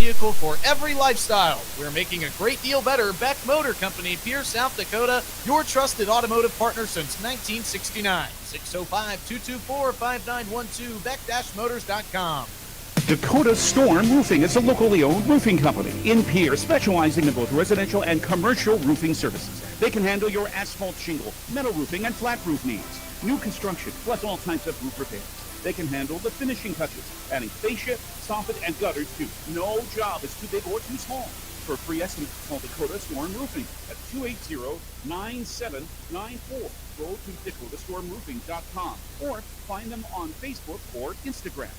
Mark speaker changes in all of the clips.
Speaker 1: vehicle for every lifestyle. We're making a great deal better. Beck Motor Company, Pierre, South Dakota, your trusted automotive partner since 1969. 605-224-5912, beck-motors.com.
Speaker 2: Dakota Storm Roofing is a locally owned roofing company in Pierre, specializing in both residential and commercial roofing services. They can handle your asphalt shingle, metal roofing, and flat roof needs. New construction, plus all types of roof repairs. They can handle the finishing touches, adding fascia, soffit, and gutters too. No job is too big or too small. For a free estimate, call Dakota Storm Roofing at 280-9794. Go to DakotaStormRoofing.com or find them on Facebook or Instagram.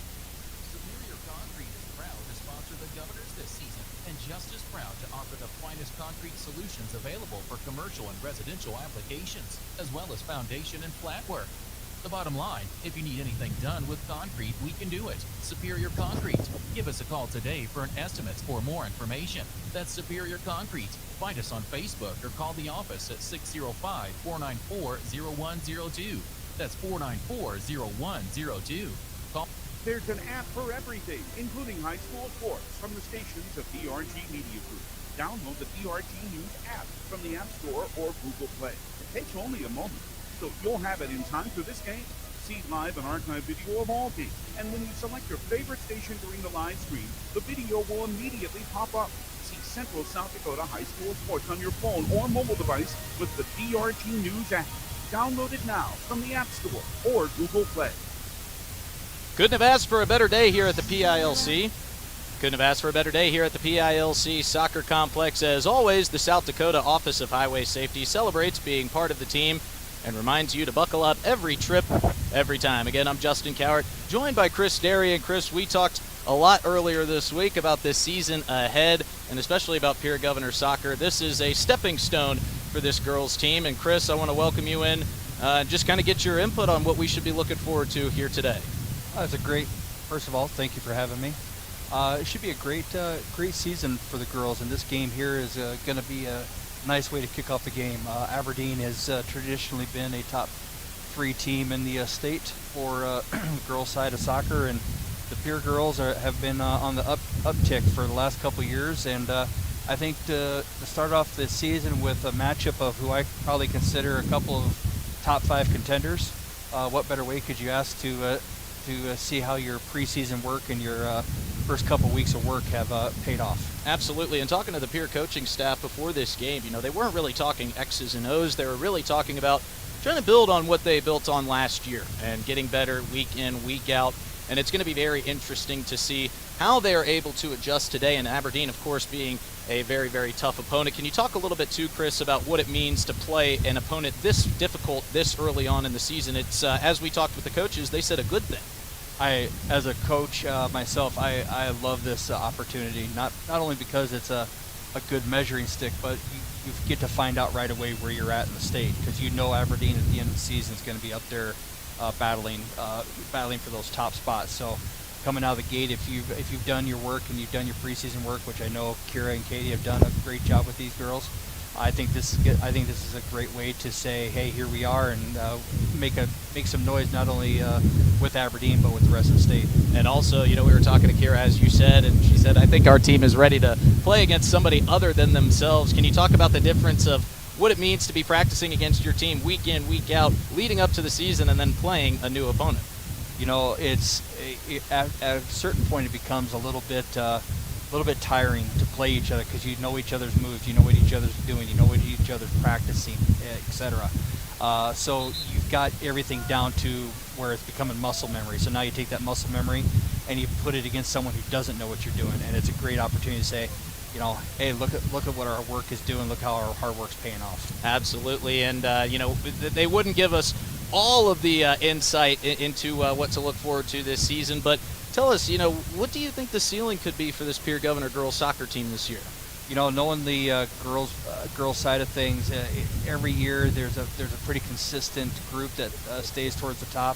Speaker 3: The Governors this season, and just as proud to offer the finest concrete solutions available for commercial and residential applications, as well as foundation and flat work. The bottom line, if you need anything done with concrete, we can do it. Superior Concrete. Give us a call today for an estimate or more information. That's Superior Concrete. Find us on Facebook or call the office at 605-494-0102. That's 494-0102. Call.
Speaker 2: There's an app for everything, including high school sports, from the stations of DRG Media Group. Download the DRG News app from the App Store or Google Play. It takes only a moment, so you'll have it in time for this game. See live and archive video of all games. And when you select your favorite station during the live stream, the video will immediately pop up. See Central South Dakota High School Sports on your phone or mobile device with the DRG News app. Download it now from the App Store or Google Play.
Speaker 4: Couldn't have asked for a better day here at the PILC. Couldn't have asked for a better day here at the PILC Soccer Complex. As always, the South Dakota Office of Highway Safety celebrates being part of the team and reminds you to buckle up every trip, every time. Again, I'm Justin Cowart, joined by Chris Derry. And Chris, we talked a lot earlier this week about this season ahead, and especially about Pierre Governors soccer. This is a stepping stone for this girls team. And Chris, I want to welcome you in, just kind of get your input on what we should be looking forward to here today.
Speaker 5: It's a great, first of all, thank you for having me. It should be a great season for the girls, and this game here is going to be a nice way to kick off the game. Aberdeen has traditionally been a top 3 team in the state for girls' side of soccer, and the Pierre girls have been on the uptick for the last couple of years, and I think to start off this season with a matchup of who I probably consider a couple of top 5 contenders, what better way could you ask to see how your preseason work and your first couple weeks of work have paid off.
Speaker 4: Absolutely, and talking to the Pierre coaching staff before this game, they weren't really talking X's and O's. They were really talking about trying to build on what they built on last year and getting better week in, week out. And it's going to be very interesting to see how they are able to adjust today. And Aberdeen, of course, being a very, very tough opponent. Can you talk a little bit too, Chris, about what it means to play an opponent this difficult this early on in the season? It's, as we talked with the coaches, they said a good thing.
Speaker 5: As a coach myself, I love this opportunity, not only because it's a good measuring stick, but you get to find out right away where you're at in the state, because Aberdeen at the end of the season is going to be up there battling for those top spots. So coming out of the gate, if you've done your work and you've done your preseason work, which I know Kira and Katie have done a great job with these girls, I think this is a great way to say, hey, here we are, and make some noise not only with Aberdeen but with the rest of the state.
Speaker 4: And also, we were talking to Kira, as you said, and she said, I think our team is ready to play against somebody other than themselves. Can you talk about the difference of what it means to be practicing against your team week in, week out, leading up to the season, and then playing a new opponent?
Speaker 5: At a certain point it becomes a little bit tiring to play each other, because you know each other's moves, you know what each other's doing, you know what each other's practicing, etc. So you've got everything down to where it's becoming muscle memory. So now you take that muscle memory and you put it against someone who doesn't know what you're doing, and it's a great opportunity to say, hey, look at what our work is doing, look how our hard work's paying off.
Speaker 4: Absolutely, and they wouldn't give us all of the insight into what to look forward to this season, but tell us, what do you think the ceiling could be for this Pierre Governor girls soccer team this year?
Speaker 5: Knowing the girls side of things, every year there's a pretty consistent group that stays towards the top.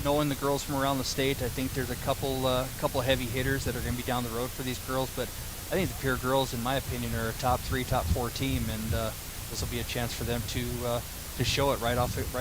Speaker 5: Knowing the girls from around the state, I think there's a couple heavy hitters that are going to be down the road for these girls. But I think the Pierre girls, in my opinion, are a top 3, top 4 team, and this will be a chance for them to show it right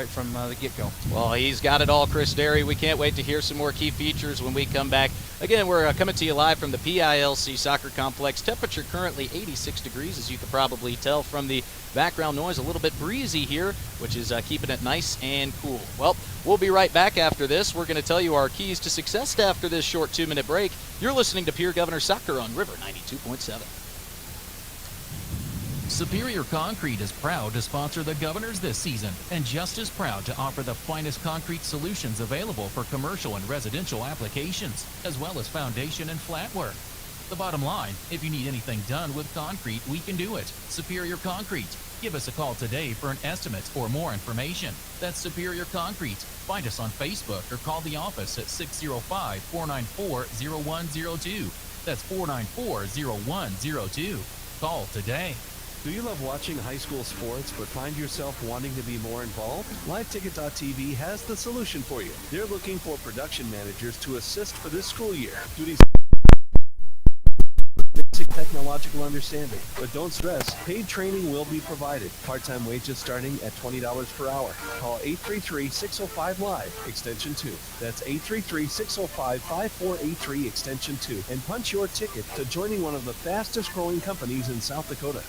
Speaker 5: from the get-go.
Speaker 4: Well, he's got it all, Chris Derry. We can't wait to hear some more key features when we come back. Again, we're coming to you live from the PILC Soccer Complex. Temperature currently 86 degrees, as you could probably tell from the background noise. A little bit breezy here, which is keeping it nice and cool. Well, we'll be right back after this. We're going to tell you our keys to success after this short 2-minute break. You're listening to Pierre Governors Soccer on River 92.7.
Speaker 3: Superior Concrete is proud to sponsor the Governors this season and just as proud to offer the finest concrete solutions available for commercial and residential applications, as well as foundation and flat work. The bottom line, if you need anything done with concrete, we can do it. Superior Concrete. Give us a call today for an estimate or more information. That's Superior Concrete. Find us on Facebook or call the office at 605-494-0102. That's 494-0102. Call today.
Speaker 6: Do you love watching high school sports but find yourself wanting to be more involved? LiveTicket.tv has the solution for you. They're looking for production managers to assist for this school year. Duties basic technological understanding. But don't stress, paid training will be provided. Part-time wages starting at $20 per hour. Call 833-605-LIVE, extension 2. That's 833-605-5483, extension 2. And punch your ticket to joining one of the fastest growing companies in South Dakota.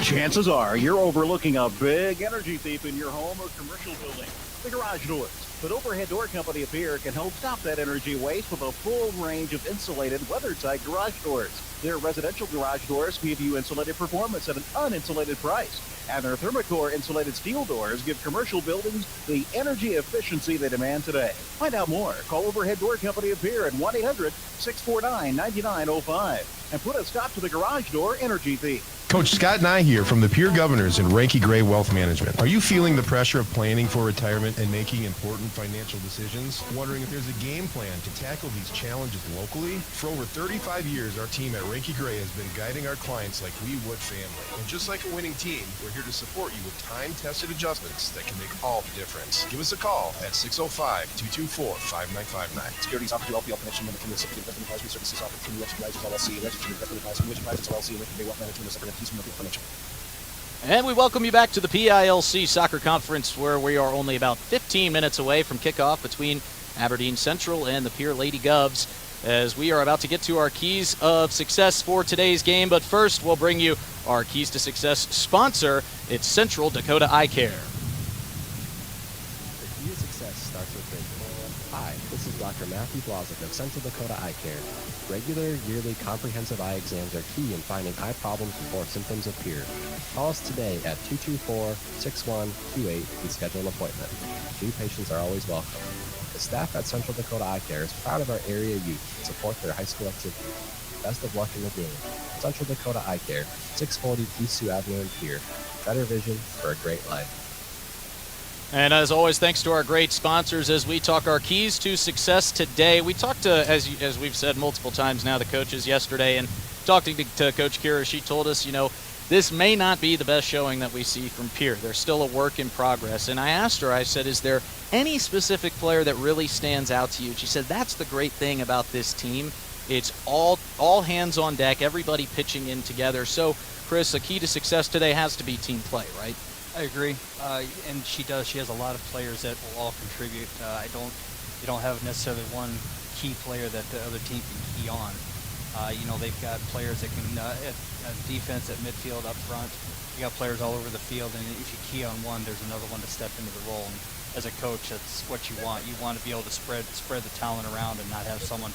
Speaker 2: Chances are you're overlooking a big energy thief in your home or commercial building. The garage doors. But Overhead Door Company of Pierre can help stop that energy waste with a full range of insulated, weather-tight garage doors. Their residential garage doors give you insulated performance at an uninsulated price. And their Thermacore insulated steel doors give commercial buildings the energy efficiency they demand today. Find out more. Call Overhead Door Company of Pierre at 1-800-649-9905 and put a stop to the garage door energy thief.
Speaker 7: Coach Scott Nye here from the Pierre Governors and Ranky Gray Wealth Management. Are you feeling the pressure of planning for retirement and making important financial decisions? Wondering if there's a game plan to tackle these challenges locally? For over 35 years, our team at Ranky Gray has been guiding our clients like we would family. And just like a winning team, we're here to support you with time-tested adjustments that can make all the difference. Give us a call at 605-224-5959.
Speaker 8: Securities offered to LPL Connection Limited, recipient investment advisory services offered through West Advisors LLC, registered investment advisor, West Advisors LLC, and Ranky Gray Wealth Management, separate entities from Limited Financial.
Speaker 4: And we welcome you back to the PILC Soccer Conference, where we are only about 15 minutes away from kickoff between Aberdeen Central and the Pierre Lady Govs, as we are about to get to our keys of success for today's game. But first, we'll bring you our keys to success sponsor. It's Central Dakota Eye Care.
Speaker 9: The key to success starts with vision. Hi, this is Dr. Matthew Blazik of Central Dakota Eye Care. Regular, yearly, comprehensive eye exams are key in finding eye problems before symptoms appear. Call us today at 224-6128 and schedule an appointment. New patients are always welcome. The staff at Central Dakota Eye Care is proud of our area youth and support their high school activities. Best of luck in the game. Central Dakota Eye Care, 640 East Sioux Avenue in Pierre. Better vision for a great life.
Speaker 4: And as always, thanks to our great sponsors as we talk our keys to success today. We talked to, as we've said multiple times now, the coaches yesterday, and talking to Coach Kira, she told us, this may not be the best showing that we see from Pierre. There's still a work in progress. And I asked her, I said, is there any specific player that really stands out to you? She said, that's the great thing about this team. It's all hands on deck, everybody pitching in together. So, Chris, a key to success today has to be team play, right?
Speaker 5: I agree, and she does. She has a lot of players that will all contribute. You don't have necessarily one key player that the other team can key on. They've got players that can at defense, at midfield, up front. You got players all over the field, and if you key on one, there's another one to step into the role. And as a coach, that's what you want. You want to be able to spread the talent around and not have someone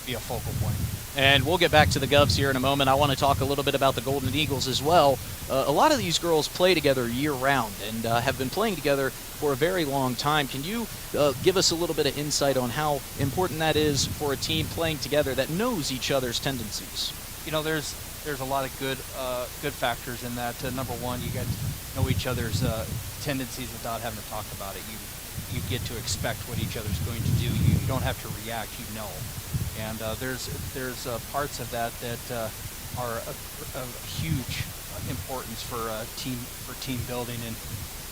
Speaker 5: be a focal point.
Speaker 4: And we'll get back to the Govs here in a moment. I want to talk a little bit about the Golden Eagles as well. A lot of these girls play together year-round and have been playing together for a very long time. Can you give us a little bit of insight on how important that is for a team playing together that knows each other's tendencies?
Speaker 5: There's a lot of good factors in that. Number one, you get to know each other's tendencies without having to talk about it. You get to expect what each other's going to do. You don't have to react. You know. And there's parts of that are of huge importance for team building. And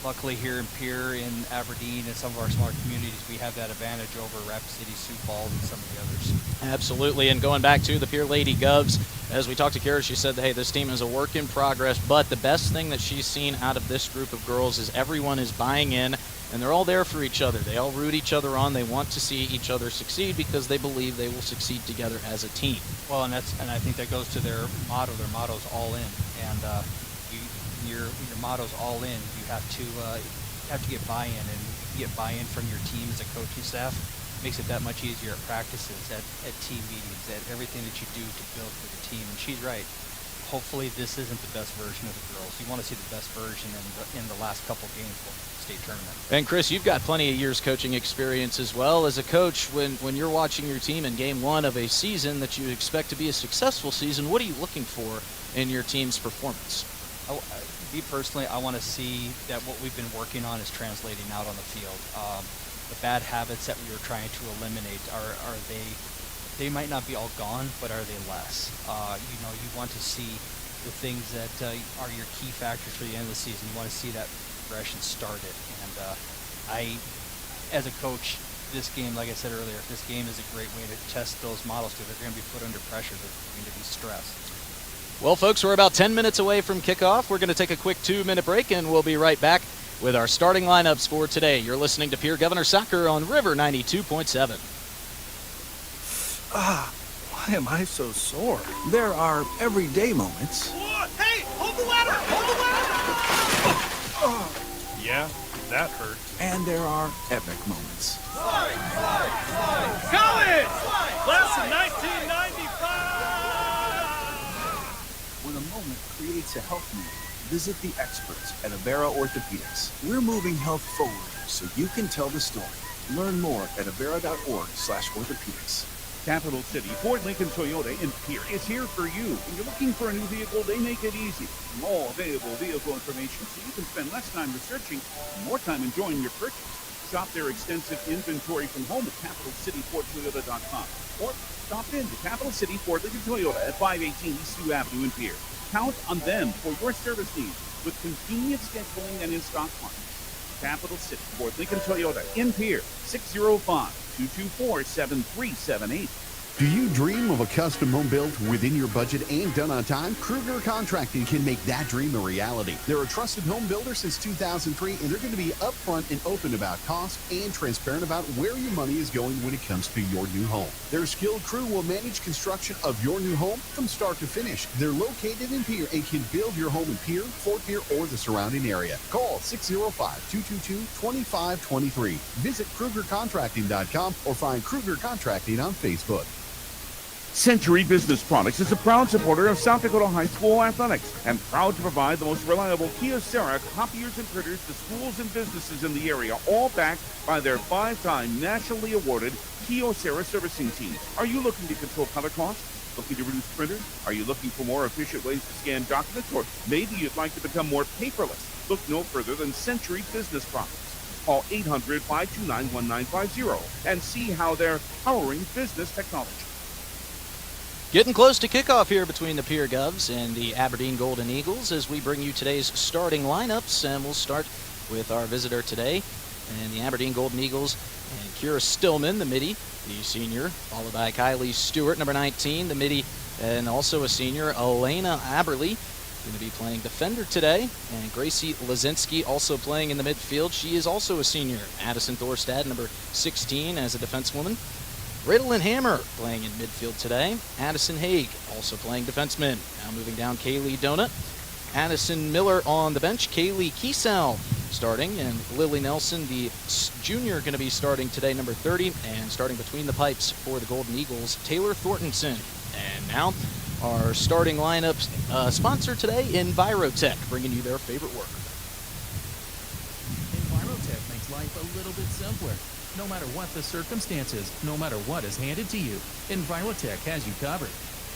Speaker 5: luckily here in Pierre, in Aberdeen, and some of our smaller communities, we have that advantage over Rapid City, Sioux Falls, and some of the others.
Speaker 4: Absolutely. And going back to the Pierre Lady Govs, As we talked to Kara, she said, hey, this team is a work in progress, but the best thing that she's seen out of this group of girls is everyone is buying in, and they're all there for each other. They all root each other on. They want to see each other succeed because they believe they will succeed together as a team.
Speaker 5: Well, and I think that goes to their motto. Their motto's all in, and your motto's all in. You have to get buy-in, and you get buy-in from your team as a coaching staff. Makes it that much easier at practices, at team meetings, at everything that you do to build for the team. And she's right. Hopefully this isn't the best version of the girls. You want to see the best version in the last couple games for the state tournament.
Speaker 4: And Chris, you've got plenty of years coaching experience as well. As a coach, when you're watching your team in game one of a season that you expect to be a successful season, what are you looking for in your team's performance?
Speaker 5: Me personally, I want to see that what we've been working on is translating out on the field. The bad habits that we were trying to eliminate, are they might not be all gone, but are they less? You want to see the things that are your key factors for the end of the season. You want to see that progression started. And as a coach, this game, like I said earlier, this game is a great way to test those models because they're going to be put under pressure. They're going to be stressed.
Speaker 4: Well, folks, we're about 10 minutes away from kickoff. We're going to take a quick 2-minute break, and we'll be right back with our starting lineups for today. You're listening to Pierre Governors Soccer on River 92.7.
Speaker 10: Why am I so sore? There are everyday moments.
Speaker 2: Hey, hold the ladder! Hold the ladder!
Speaker 10: Yeah, that hurt. And there are epic moments.
Speaker 2: College! Class of 1995!
Speaker 10: When a moment creates a health need, visit the experts at Avera Orthopedics. We're moving health forward so you can tell the story. Learn more at avera.org/orthopedics.
Speaker 2: Capital City Ford Lincoln Toyota in Pierre is here for you. When you're looking for a new vehicle, they make it easy. All available vehicle information so you can spend less time researching and more time enjoying your purchase. Shop their extensive inventory from home at CapitalCityFordToyota.com or stop in to Capital City Ford Lincoln Toyota at 518 East 2 Avenue in Pierre. Count on them for your service needs with convenient scheduling and in-stock parts. Capital City Ford Lincoln Toyota in Pierre, 605-224-7378.
Speaker 11: Do you dream of a custom home built within your budget and done on time? Kruger Contracting can make that dream a reality. They're a trusted home builder since 2003, and they're going to be upfront and open about cost and transparent about where your money is going when it comes to your new home. Their skilled crew will manage construction of your new home from start to finish. They're located in Pierre and can build your home in Pierre, Fort Pierre, or the surrounding area. Call 605-222-2523. Visit KrugerContracting.com or find Kruger Contracting on Facebook.
Speaker 2: Century Business Products is a proud supporter of South Dakota High School athletics and proud to provide the most reliable Kyocera copiers and printers to schools and businesses in the area, all backed by their 5-time nationally awarded Kyocera servicing team. Are you looking to control color costs? Looking to reduce printers? Are you looking for more efficient ways to scan documents? Or maybe you'd like to become more paperless? Look no further than Century Business Products. Call 800-529-1950 and see how they're powering business technology.
Speaker 4: Getting close to kickoff here between the Pierre Govs and the Aberdeen Golden Eagles as we bring you today's starting lineups, and we'll start with our visitor today and the Aberdeen Golden Eagles and Kira Stillman, the midi, the senior, followed by Kylie Stewart, number 19, the midi, and also a senior, Elena Aberly, going to be playing defender today, and Gracie Lazinski also playing in the midfield. She is also a senior. Addison Thorstad, number 16, as a defensewoman. Riddlin Hammer playing in midfield today. Addison Haig also playing defenseman. Now moving down, Kaylee Donut. Addison Miller on the bench. Kaylee Kiesel starting. And Lily Nelson, the junior, going to be starting today, number 30. And starting between the pipes for the Golden Eagles, Taylor Thorntonson. And now our starting lineup sponsor today, Envirotech, bringing you their favorite work.
Speaker 3: Envirotech makes life a little bit simpler. No matter what the circumstances, no matter what is handed to you, Envirotech has you covered.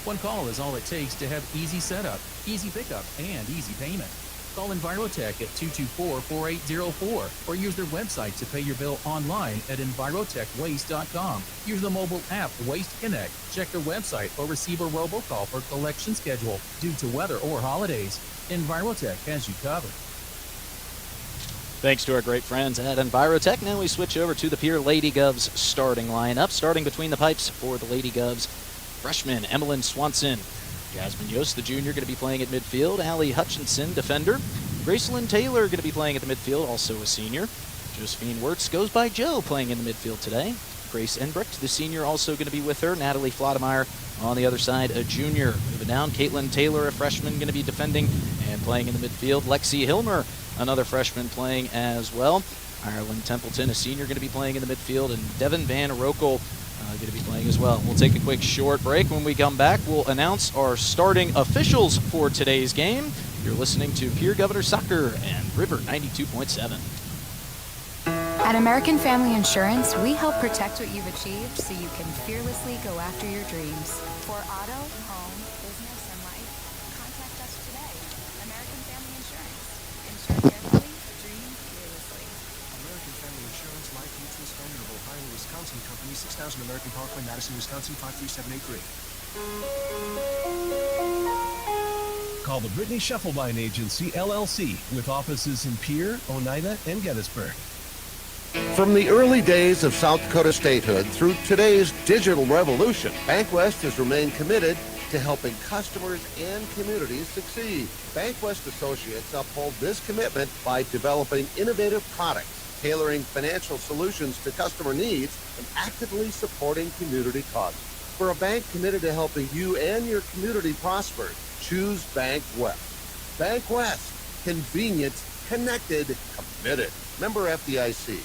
Speaker 3: One call is all it takes to have easy setup, easy pickup, and easy payment. Call Envirotech at 224-4804 or use their website to pay your bill online at envirotechwaste.com. Use the mobile app Waste Connect. Check their website or receive a robocall for collection schedule due to weather or holidays. Envirotech has you covered.
Speaker 4: Thanks to our great friends at Envirotech. Now we switch over to the Pierre Lady Govs starting lineup. Starting between the pipes for the Lady Govs, freshman Emmeline Swanson. Jasmine Yost, the junior, going to be playing at midfield. Allie Hutchinson, defender. Gracelyn Taylor going to be playing at the midfield, also a senior. Josephine Wirtz goes by Joe, playing in the midfield today. Grace Enbricht, the senior, also going to be with her. Natalie Flodemeyer on the other side, a junior. Moving down, Caitlin Taylor, a freshman, going to be defending and playing in the midfield. Lexi Hilmer, another freshman, playing as well. Ireland Templeton, a senior, going to be playing in the midfield. And Devin Van Rokel going to be playing as well. We'll take a quick short break. When we come back, we'll announce our starting officials for today's game. You're listening to Pierre Governors Soccer and River 92.7.
Speaker 12: At American Family Insurance, we help protect what you've achieved so you can fearlessly go after your dreams. For auto, home, business, and life, contact us today. American Family Insurance. Insure carefully, dream fearlessly.
Speaker 8: American Family Insurance, Life Mutual, Standard of Ohio, Wisconsin Company, 6000 American Parkway, Madison, Wisconsin, 53783.
Speaker 6: Call the Brittany Shufflebine Agency, LLC, with offices in Pierre, Oneida, and Gettysburg.
Speaker 13: From the early days of South Dakota statehood through today's digital revolution, BankWest has remained committed to helping customers and communities succeed. BankWest Associates uphold this commitment by developing innovative products, tailoring financial solutions to customer needs, and actively supporting community causes. For a bank committed to helping you and your community prosper, choose BankWest. BankWest. Convenient, connected, committed. Member FDIC.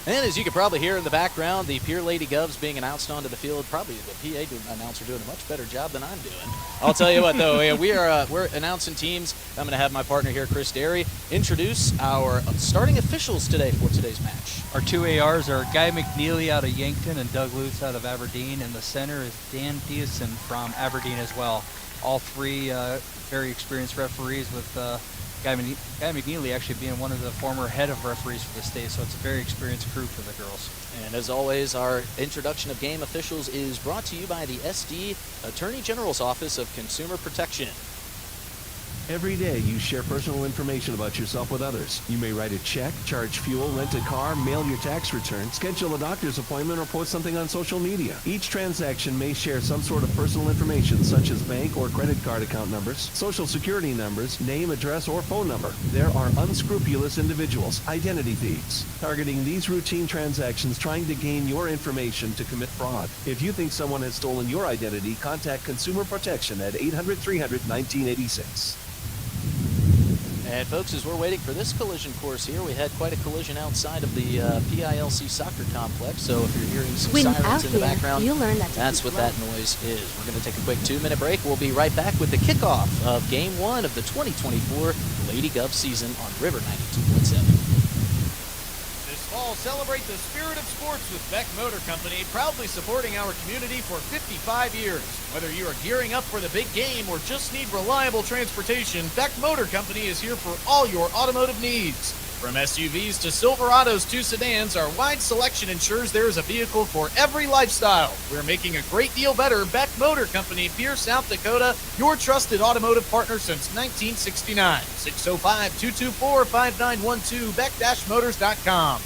Speaker 4: And as you can probably hear in the background, the Pierre Lady Govs being announced onto the field. Probably the PA announcer doing a much better job than I'm doing. I'll tell you what, though, we're announcing teams. I'm going to have my partner here, Chris Derry, introduce our starting officials today for today's match.
Speaker 5: Our two ARs are Guy McNeely out of Yankton and Doug Lutz out of Aberdeen, and the center is Dan Thiessen from Aberdeen as well. All three very experienced referees, with Guy McNeely actually being one of the former head of referees for the state, so it's a very experienced crew for the girls.
Speaker 4: And as always, our introduction of game officials is brought to you by the SD Attorney General's Office of Consumer Protection.
Speaker 6: Every day you share personal information about yourself with others. You may write a check, charge fuel, rent a car, mail your tax return, schedule a doctor's appointment, or post something on social media. Each transaction may share some sort of personal information such as bank or credit card account numbers, social security numbers, name, address, or phone number. There are unscrupulous individuals, identity thieves, targeting these routine transactions, trying to gain your information to commit fraud. If you think someone has stolen your identity, contact Consumer Protection at 800-300-1986.
Speaker 4: And folks, as we're waiting for this collision course here, we had quite a collision outside of the PILC soccer complex. So if you're hearing some sirens in the background, that's what that noise is. We're going to take a quick 2-minute break. We'll be right back with the kickoff of Game 1 of the 2024 Lady Gov season on River 92.7.
Speaker 1: Fall, celebrate the spirit of sports with Beck Motor Company, proudly supporting our community for 55 years. Whether you are gearing up for the big game or just need reliable transportation, Beck Motor Company is here for all your automotive needs. From SUVs to Silverados to sedans, our wide selection ensures there is a vehicle for every lifestyle. We're making a great deal better. Beck Motor Company, Pierre, South Dakota, your trusted automotive partner since 1969. 605-224-5912, beck-motors.com.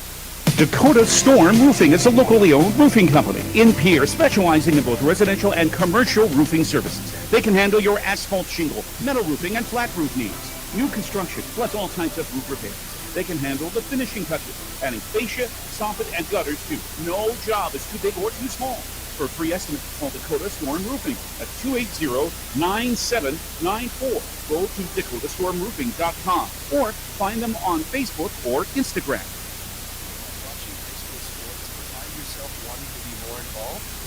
Speaker 2: Dakota Storm Roofing is a locally owned roofing company in Pierre, specializing in both residential and commercial roofing services. They can handle your asphalt shingle, metal roofing, and flat roof needs. New construction, plus all types of roof repairs. They can handle the finishing touches, adding fascia, soffit, and gutters too. No job is too big or too small. For a free estimate, call Dakota Storm Roofing at 280-9794. Go to dakotaststormroofing.com or find them on Facebook or Instagram.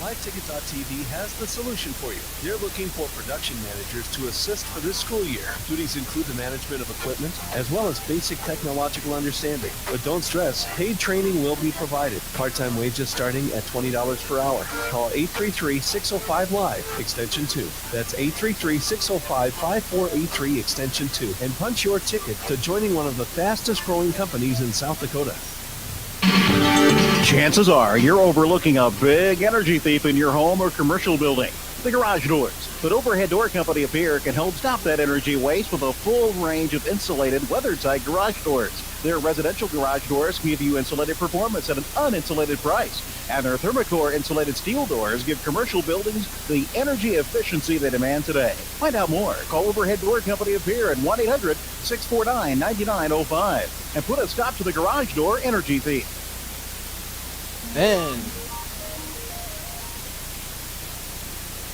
Speaker 6: LiveTicket.tv has the solution for you. They're looking for production managers to assist for this school year. Duties include the management of equipment, as well as basic technological understanding. But don't stress, paid training will be provided. Part-time wages starting at $20 per hour. Call 833-605-LIVE, extension 2. That's 833-605-5483, extension 2. And punch your ticket to joining one of the fastest growing companies in South Dakota.
Speaker 14: Chances are you're overlooking a big energy thief in your home or commercial building. The Garage Doors. But Overhead Door Company of Pierre can help stop that energy waste with a full range of insulated, weather-tight garage doors. Their residential garage doors give you insulated performance at an uninsulated price. And their Thermacore insulated steel doors give commercial buildings the energy efficiency they demand today. Find out more. Call Overhead Door Company of Pierre at 1-800-649-9905 and put a stop to the garage door energy thief.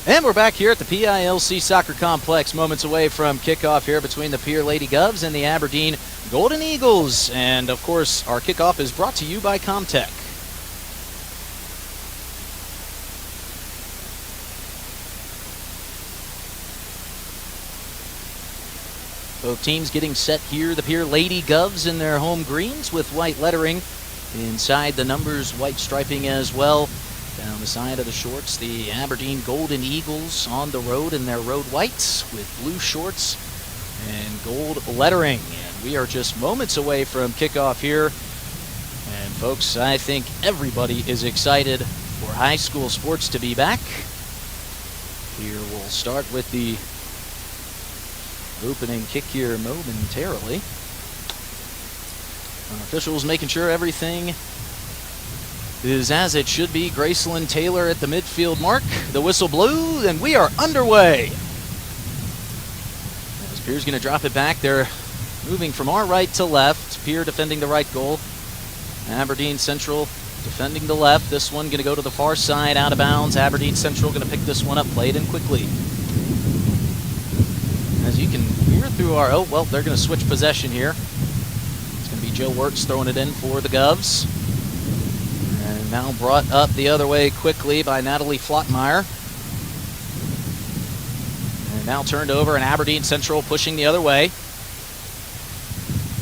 Speaker 4: And we're back here at the PILC Soccer Complex, moments away from kickoff here between the Pierre Lady Govs and the Aberdeen Golden Eagles. And, of course, our kickoff is brought to you by Comtech. Both teams getting set here. The Pierre Lady Govs in their home greens with white lettering. Inside the numbers, white striping as well. Down the side of the shorts, the Aberdeen Golden Eagles on the road in their road whites with blue shorts and gold lettering. And we are just moments away from kickoff here. And folks, I think everybody is excited for high school sports to be back. Here we'll start with the opening kick here momentarily. Officials making sure everything is as it should be. Gracelyn Taylor at the midfield mark. The whistle blew, and we are underway. As Pierre's going to drop it back. They're moving from our right to left. Pierre defending the right goal. Aberdeen Central defending the left. This one going to go to the far side, out of bounds. Aberdeen Central going to pick this one up, play it in quickly. As you can hear through our... Oh, well, they're going to switch possession here. It's going to be Joe Wirtz throwing it in for the Govs. And now brought up the other way quickly by Natalie Flottmeyer. And now turned over, and Aberdeen Central pushing the other way.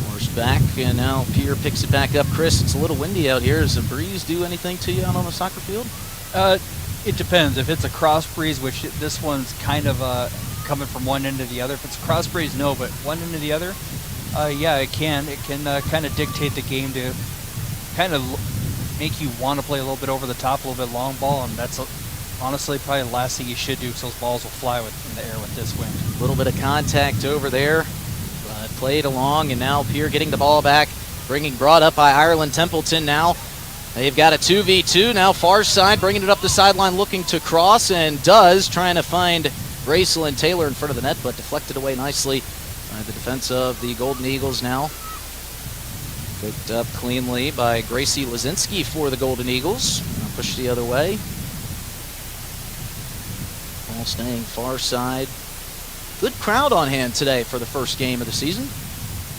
Speaker 4: Forced back, and now Pierre picks it back up. Chris, it's a little windy out here. Does the breeze do anything to you out on the soccer field?
Speaker 5: It depends. If it's a cross breeze, which this one's kind of coming from one end to the other. If it's a cross breeze, no, but one end to the other, yeah, it can. It can kind of dictate the game to kind of make you want to play a little bit over the top, a little bit long ball, and that's honestly probably the last thing you should do because those balls will fly in the air with this wind.
Speaker 4: A little bit of contact over there, played along, and now Pierre getting the ball back, brought up by Ireland Templeton now. They've got a 2v2 now, far side, bringing it up the sideline, looking to cross, and does, trying to find Gracelyn Taylor in front of the net, but deflected away nicely by the defense of the Golden Eagles now. Picked up cleanly by Gracie Lazinski for the Golden Eagles. Now pushed the other way. Ball staying far side. Good crowd on hand today for the first game of the season.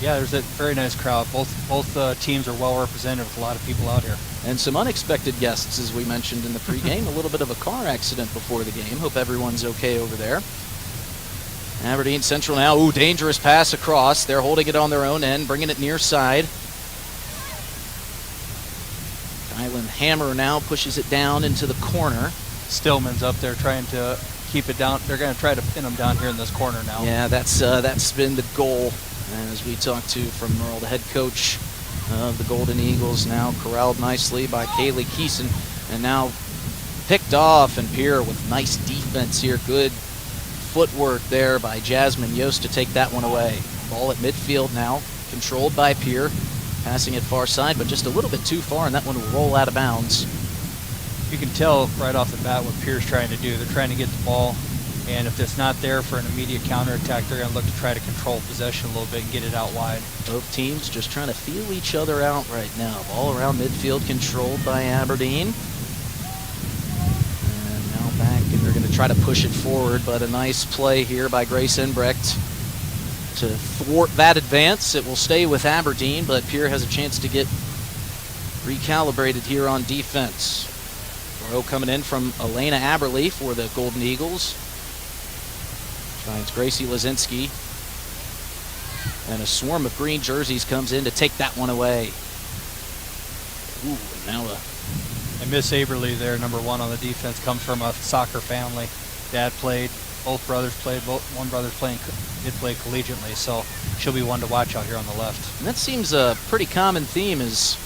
Speaker 5: Yeah, there's a very nice crowd. Both teams are well represented with a lot of people out here.
Speaker 4: And some unexpected guests, as we mentioned in the pregame. A little bit of a car accident before the game. Hope everyone's okay over there. Aberdeen Central now. Ooh, dangerous pass across. They're holding it on their own end, bringing it near side. Kylan Hammer now pushes it down into the corner.
Speaker 5: Stillman's up there trying to keep it down. They're going to try to pin him down here in this corner now.
Speaker 4: Yeah, that's been the goal. As we talked to from Merle, the head coach of the Golden Eagles, now corralled nicely by Kaylee Keeson, and now picked off, and Pierre with nice defense here. Good footwork there by Jasmine Yost to take that one away. Ball at midfield now, controlled by Pierre. Passing it far side, but just a little bit too far, and that one will roll out of bounds.
Speaker 5: You can tell right off the bat what Pierre's trying to do. They're trying to get the ball, and if it's not there for an immediate counterattack, they're going to look to try to control possession a little bit and get it out wide.
Speaker 4: Both teams just trying to feel each other out right now. Ball around midfield controlled by Aberdeen. And now back, and they're going to try to push it forward, but a nice play here by Grace Enbrecht to thwart that advance. It will stay with Aberdeen, but Pierre has a chance to get recalibrated here on defense. Throw coming in from Elena Aberle for the Golden Eagles. Finds Gracie Lazinski. And a swarm of green jerseys comes in to take that one away. Ooh, and now
Speaker 5: And Miss Aberle there, number one on the defense, comes from a soccer family. Dad played, both brothers played, one brother did play collegiately, so she'll be one to watch out here on the left.
Speaker 4: And that seems a pretty common theme, is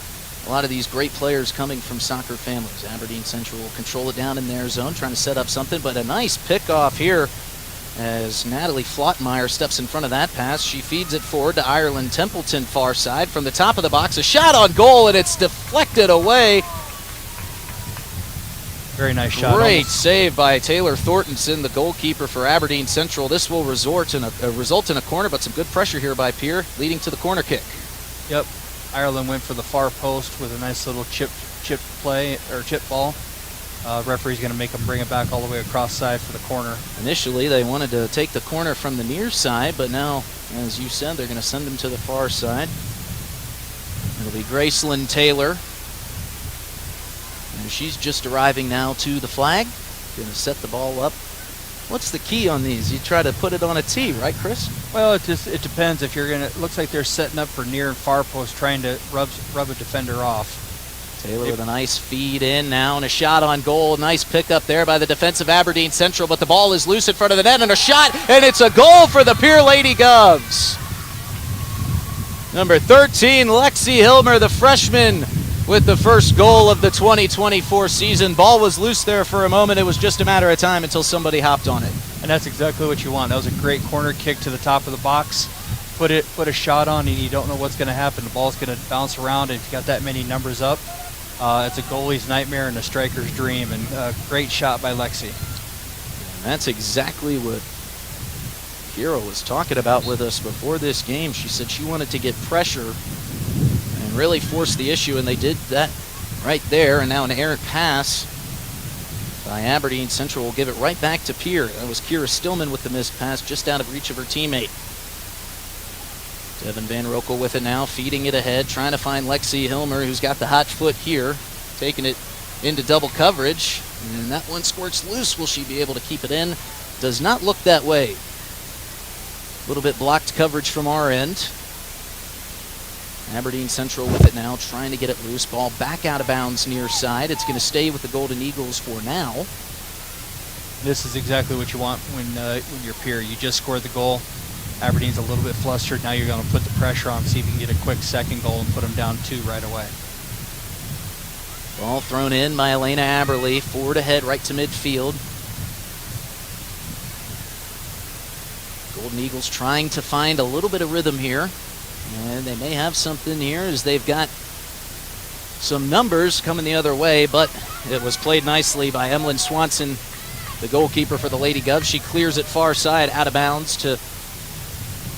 Speaker 4: a lot of these great players coming from soccer families. Aberdeen Central will control it down in their zone, trying to set up something, but a nice pickoff here as Natalie Flottmeyer steps in front of that pass. She feeds it forward to Ireland Templeton, far side. From the top of the box, a shot on goal, and it's deflected away.
Speaker 5: Very nice shot.
Speaker 4: Great save by Taylor Thorntonson, the goalkeeper for Aberdeen Central. This will result in a corner, but some good pressure here by Pierre, leading to the corner kick.
Speaker 5: Yep. Ireland went for the far post with a nice little chip play, or chip ball. Referee's going to make them bring it back all the way across side for the corner.
Speaker 4: Initially, they wanted to take the corner from the near side, but now, as you said, they're going to send him to the far side. It'll be Graceland Taylor. And she's just arriving now to the flag. Going to set the ball up. What's the key on these? You try to put it on a tee, right, Chris?
Speaker 5: Well, it depends. If you're going to, it looks like they're setting up for near and far post, trying to rub a defender off.
Speaker 4: Taylor with a nice feed in now and a shot on goal. Nice pickup there by the defensive Aberdeen Central, but the ball is loose in front of the net and a shot, and it's a goal for the Pierre Lady Govs. Number 13, Lexi Hilmer, the freshman, with the first goal of the 2024 season. Ball was loose there for a moment. It was just a matter of time until somebody hopped on it.
Speaker 5: And that's exactly what you want. That was a great corner kick to the top of the box. Put a shot on, and you don't know what's going to happen. The ball's going to bounce around, and if you got that many numbers up, it's a goalie's nightmare and a striker's dream, and a great shot by Lexi.
Speaker 4: And that's exactly what Kira was talking about with us before this game. She said she wanted to get pressure and really force the issue, and they did that right there. And now an errant pass by Aberdeen Central will give it right back to Pierre. That was Kira Stillman with the missed pass, just out of reach of her teammate. Devin Van Rokel with it now, feeding it ahead, trying to find Lexi Hilmer, who's got the hot foot here, taking it into double coverage, and that one squirts loose. Will she be able to keep it in? Does not look that way. A little bit blocked coverage from our end. Aberdeen Central with it now, trying to get it loose. Ball back out of bounds near side. It's going to stay with the Golden Eagles for now.
Speaker 5: This is exactly what you want when you're Pierre. You just scored the goal. Aberdeen's a little bit flustered. Now you're going to put the pressure on, see if you can get a quick second goal and put them down 2 right away.
Speaker 4: Ball thrown in by Elena Aberle, forward ahead right to midfield. Golden Eagles trying to find a little bit of rhythm here. And they may have something here as they've got some numbers coming the other way, but it was played nicely by Emlyn Swanson, the goalkeeper for the Lady Govs. She clears it far side out of bounds to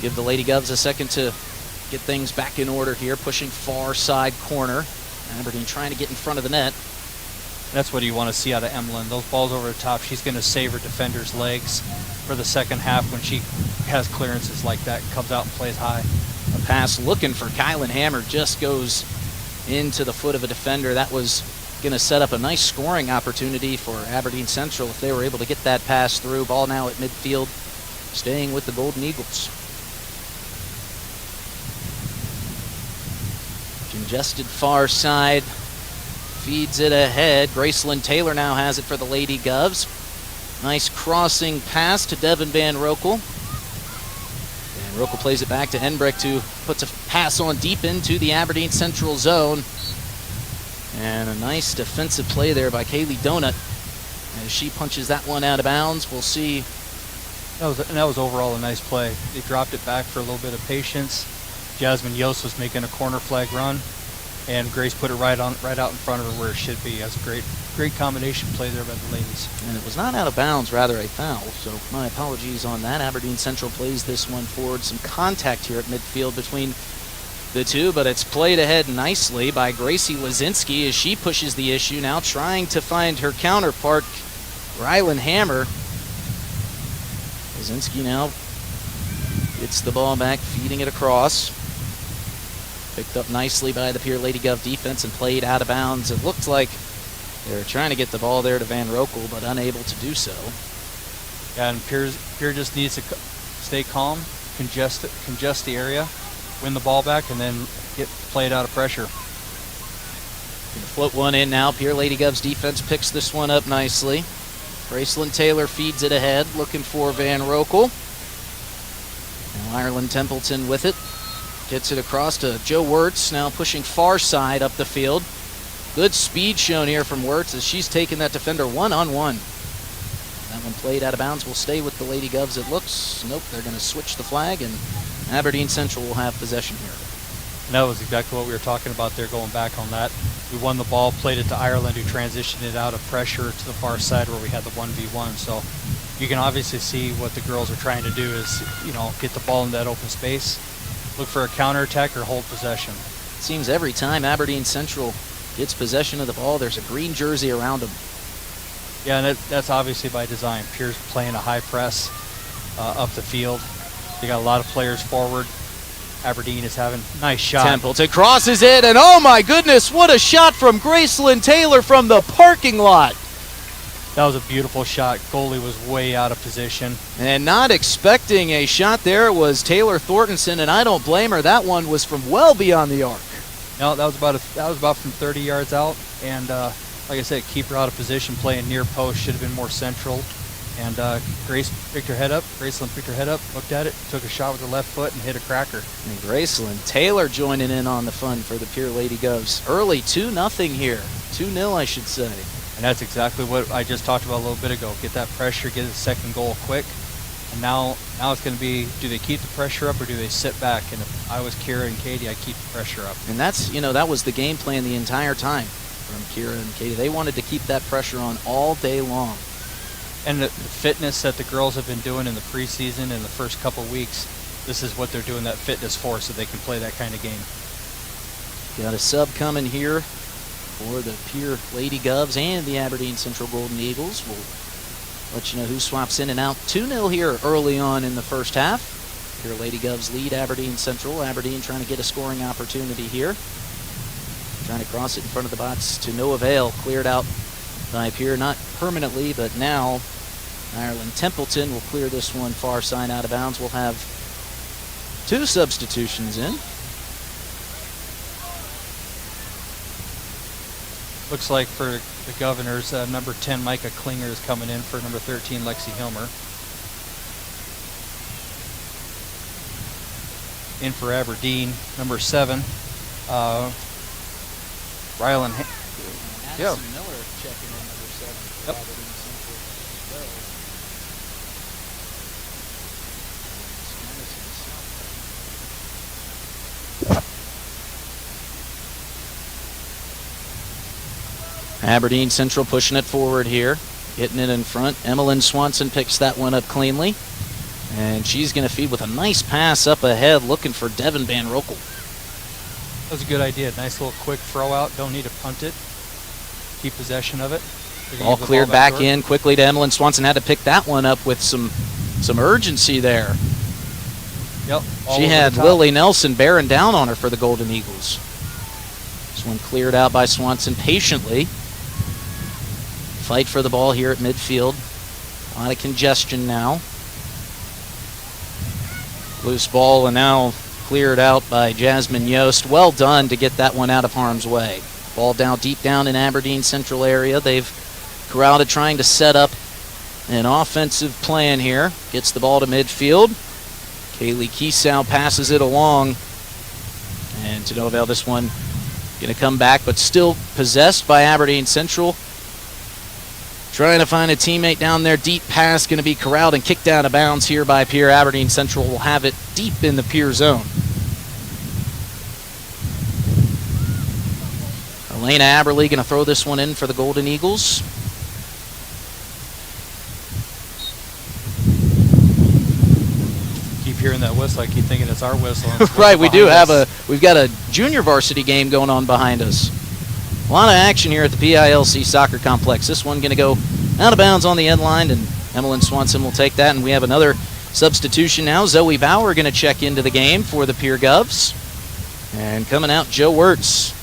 Speaker 4: give the Lady Govs a second to get things back in order here, pushing far side corner. Aberdeen trying to get in front of the net.
Speaker 5: That's what you want to see out of Emlyn. Those balls over the top, she's going to save her defender's legs for the second half when she has clearances like that, comes out and plays high.
Speaker 4: A pass looking for Kylan Hammer just goes into the foot of a defender. That was going to set up a nice scoring opportunity for Aberdeen Central if they were able to get that pass through. Ball now at midfield, staying with the Golden Eagles. Congested far side, feeds it ahead. Graceland Taylor now has it for the Lady Govs. Nice crossing pass to Devin Van Rokel. Van Rokel plays it back to Enbrick, who puts a pass on deep into the Aberdeen Central zone. And a nice defensive play there by Kaylee Donut as she punches that one out of bounds. We'll see.
Speaker 5: That was overall a nice play. They dropped it back for a little bit of patience. Jasmine Yost was making a corner flag run, and Grace put it right out in front of her where it should be. That's a great combination play there by the ladies.
Speaker 4: And it was not out of bounds, rather a foul, so my apologies on that. Aberdeen Central plays this one forward. Some contact here at midfield between the two, but it's played ahead nicely by Gracie Lazinski as she pushes the issue, now trying to find her counterpart, Rylan Hammer. Lazinski now gets the ball back, feeding it across. Picked up nicely by the Pierre Lady Gov defense and played out of bounds. It looked like they were trying to get the ball there to Van Rokel, but unable to do so.
Speaker 5: Yeah, and Pierre just needs to stay calm, congest the area, win the ball back, and then play it out of pressure.
Speaker 4: Gonna float one in now. Pierre Lady Gov's defense picks this one up nicely. Graceland Taylor feeds it ahead, looking for Van Rokel. Now Ireland Templeton with it. Gets it across to Joe Wirtz, now pushing far side up the field. Good speed shown here from Wirtz as she's taking that defender one-on-one. That When played out of bounds, will stay with the Lady Govs, it looks. Nope, they're going to switch the flag, and Aberdeen Central will have possession here.
Speaker 5: And that was exactly what we were talking about there, going back on that. We won the ball, played it to Ireland, who transitioned it out of pressure to the far side where we had the 1v1. So you can obviously see what the girls are trying to do is, get the ball in that open space, look for a counterattack or hold possession.
Speaker 4: It seems every time Aberdeen Central gets possession of the ball, there's a green jersey around them.
Speaker 5: Yeah, and that's obviously by design. Pierre's playing a high press up the field. They got a lot of players forward. Aberdeen is having a nice shot.
Speaker 4: Templeton crosses it, and oh my goodness, what a shot from Gracelyn Taylor from the parking lot.
Speaker 5: That was a beautiful shot. Goalie was way out of position.
Speaker 4: And not expecting a shot there was Taylor Thorntonson, and I don't blame her. That one was from well beyond the arc.
Speaker 5: No, that was about from 30 yards out, and like I said, keep her out of position, playing near post, should have been more central. And Gracelyn picked her head up, looked at it, took a shot with her left foot, and hit a cracker.
Speaker 4: And Gracelyn Taylor joining in on the fun for the Pierre Lady Govs. Early 2-0 here. 2-0, I should say.
Speaker 5: And that's exactly what I just talked about a little bit ago. Get that pressure, get the second goal quick. And now it's going to be, do they keep the pressure up or do they sit back? And if I was Kira and Katie, I'd keep the pressure up.
Speaker 4: And that's, that was the game plan the entire time from Kira and Katie. They wanted to keep that pressure on all day long.
Speaker 5: And the fitness that the girls have been doing in the preseason and the first couple weeks, this is what they're doing that fitness for, so they can play that kind of game.
Speaker 4: Got a sub coming here for the Pierre Lady Govs and the Aberdeen Central Golden Eagles. We'll let you know who swaps in and out. 2-0 here early on in the first half. Pierre Lady Govs lead Aberdeen Central. Aberdeen trying to get a scoring opportunity here. Trying to cross it in front of the box to no avail. Cleared out by Pierre, not permanently, but now Ireland Templeton will clear this one far side out of bounds. We'll have 2 substitutions in.
Speaker 5: Looks like for the Governors, number 10 Micah Klinger is coming in for number 13 Lexi Hilmer. In for Aberdeen, number 7 Rylan.
Speaker 4: Yeah. Miller checking in number 7.
Speaker 5: Yep.
Speaker 4: Aberdeen Central as well. Aberdeen Central pushing it forward here, getting it in front. Emmeline Swanson picks that one up cleanly, and she's going to feed with a nice pass up ahead, looking for Devin Van Rokel.
Speaker 5: That was a good idea. Nice little quick throw out. Don't need to punt it. Keep possession of it.
Speaker 4: All cleared back in quickly to Emmeline Swanson. Had to pick that one up with some urgency there.
Speaker 5: Yep.
Speaker 4: She had Lily Nelson bearing down on her for the Golden Eagles. This one cleared out by Swanson patiently. Fight for the ball here at midfield. A lot of congestion now. Loose ball, and now cleared out by Jasmine Yost. Well done to get that one out of harm's way. Ball down deep down in Aberdeen Central area. They've crowded trying to set up an offensive plan here. Gets the ball to midfield. Kaylee Kiesau passes it along. And to no avail, this one going to come back, but still possessed by Aberdeen Central. Trying to find a teammate down there. Deep pass going to be corralled and kicked out of bounds here by Pierre. Aberdeen Central will have it deep in the Pierre zone. Elena Aberle going to throw this one in for the Golden Eagles.
Speaker 5: Keep hearing that whistle. I keep thinking it's our whistle.
Speaker 4: Right, we've got a junior varsity game going on behind us. A lot of action here at the PILC Soccer Complex. This one going to go out of bounds on the end line, and Emmeline Swanson will take that. And we have another substitution now. Zoe Bauer going to check into the game for the Pierre Govs. And coming out, Joe Wirtz.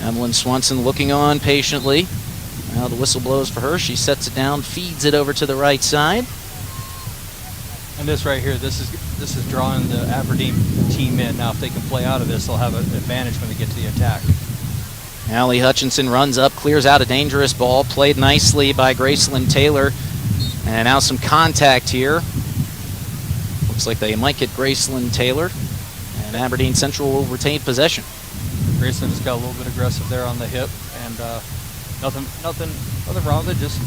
Speaker 4: Emmeline Swanson looking on patiently. Now the whistle blows for her. She sets it down, feeds it over to the right side.
Speaker 5: And this right here, this is drawing the Aberdeen team in. Now, if they can play out of this, they'll have an advantage when they get to the attack.
Speaker 4: Allie Hutchinson runs up, clears out a dangerous ball, played nicely by Gracelyn Taylor. And now some contact here. Looks like they might get Gracelyn Taylor. And And Aberdeen Central will retain possession.
Speaker 5: Grayson just got a little bit aggressive there on the hip, and nothing wrong with it. Just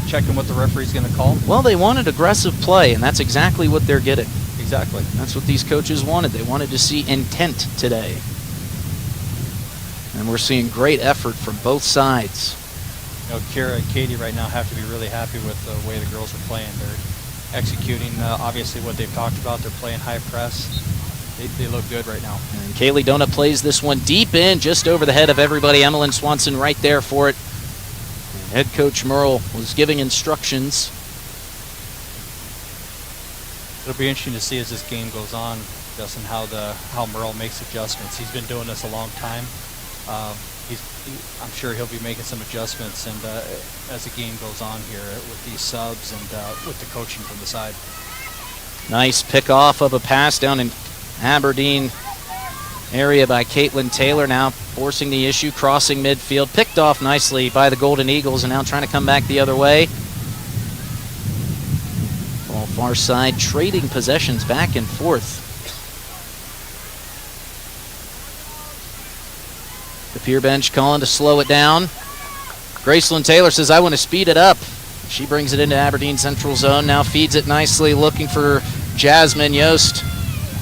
Speaker 5: checking what the referee's going to call.
Speaker 4: Well, they wanted aggressive play, and that's exactly what they're getting.
Speaker 5: Exactly.
Speaker 4: That's what these coaches wanted. They wanted to see intent today. And we're seeing great effort from both sides.
Speaker 5: Kira and Katie right now have to be really happy with the way the girls are playing. They're executing, obviously, what they've talked about. They're playing high press. They look good right now.
Speaker 4: And Kaylee Donut plays this one deep in, just over the head of everybody. Emmeline Swanson right there for it. And head coach Merle was giving instructions.
Speaker 5: It'll be interesting to see as this game goes on, Justin, how Merle makes adjustments. He's been doing this a long time. I'm sure he'll be making some adjustments, and as the game goes on here with these subs and with the coaching from the side.
Speaker 4: Nice pick off of a pass down in Aberdeen area by Caitlin Taylor, now forcing the issue, crossing midfield, picked off nicely by the Golden Eagles, and now trying to come back the other way. Ball far side, trading possessions back and forth. The Pierre bench calling to slow it down. Gracelyn Taylor says, I want to speed it up. She brings it into Aberdeen Central zone, now feeds it nicely, looking for Jasmine Yost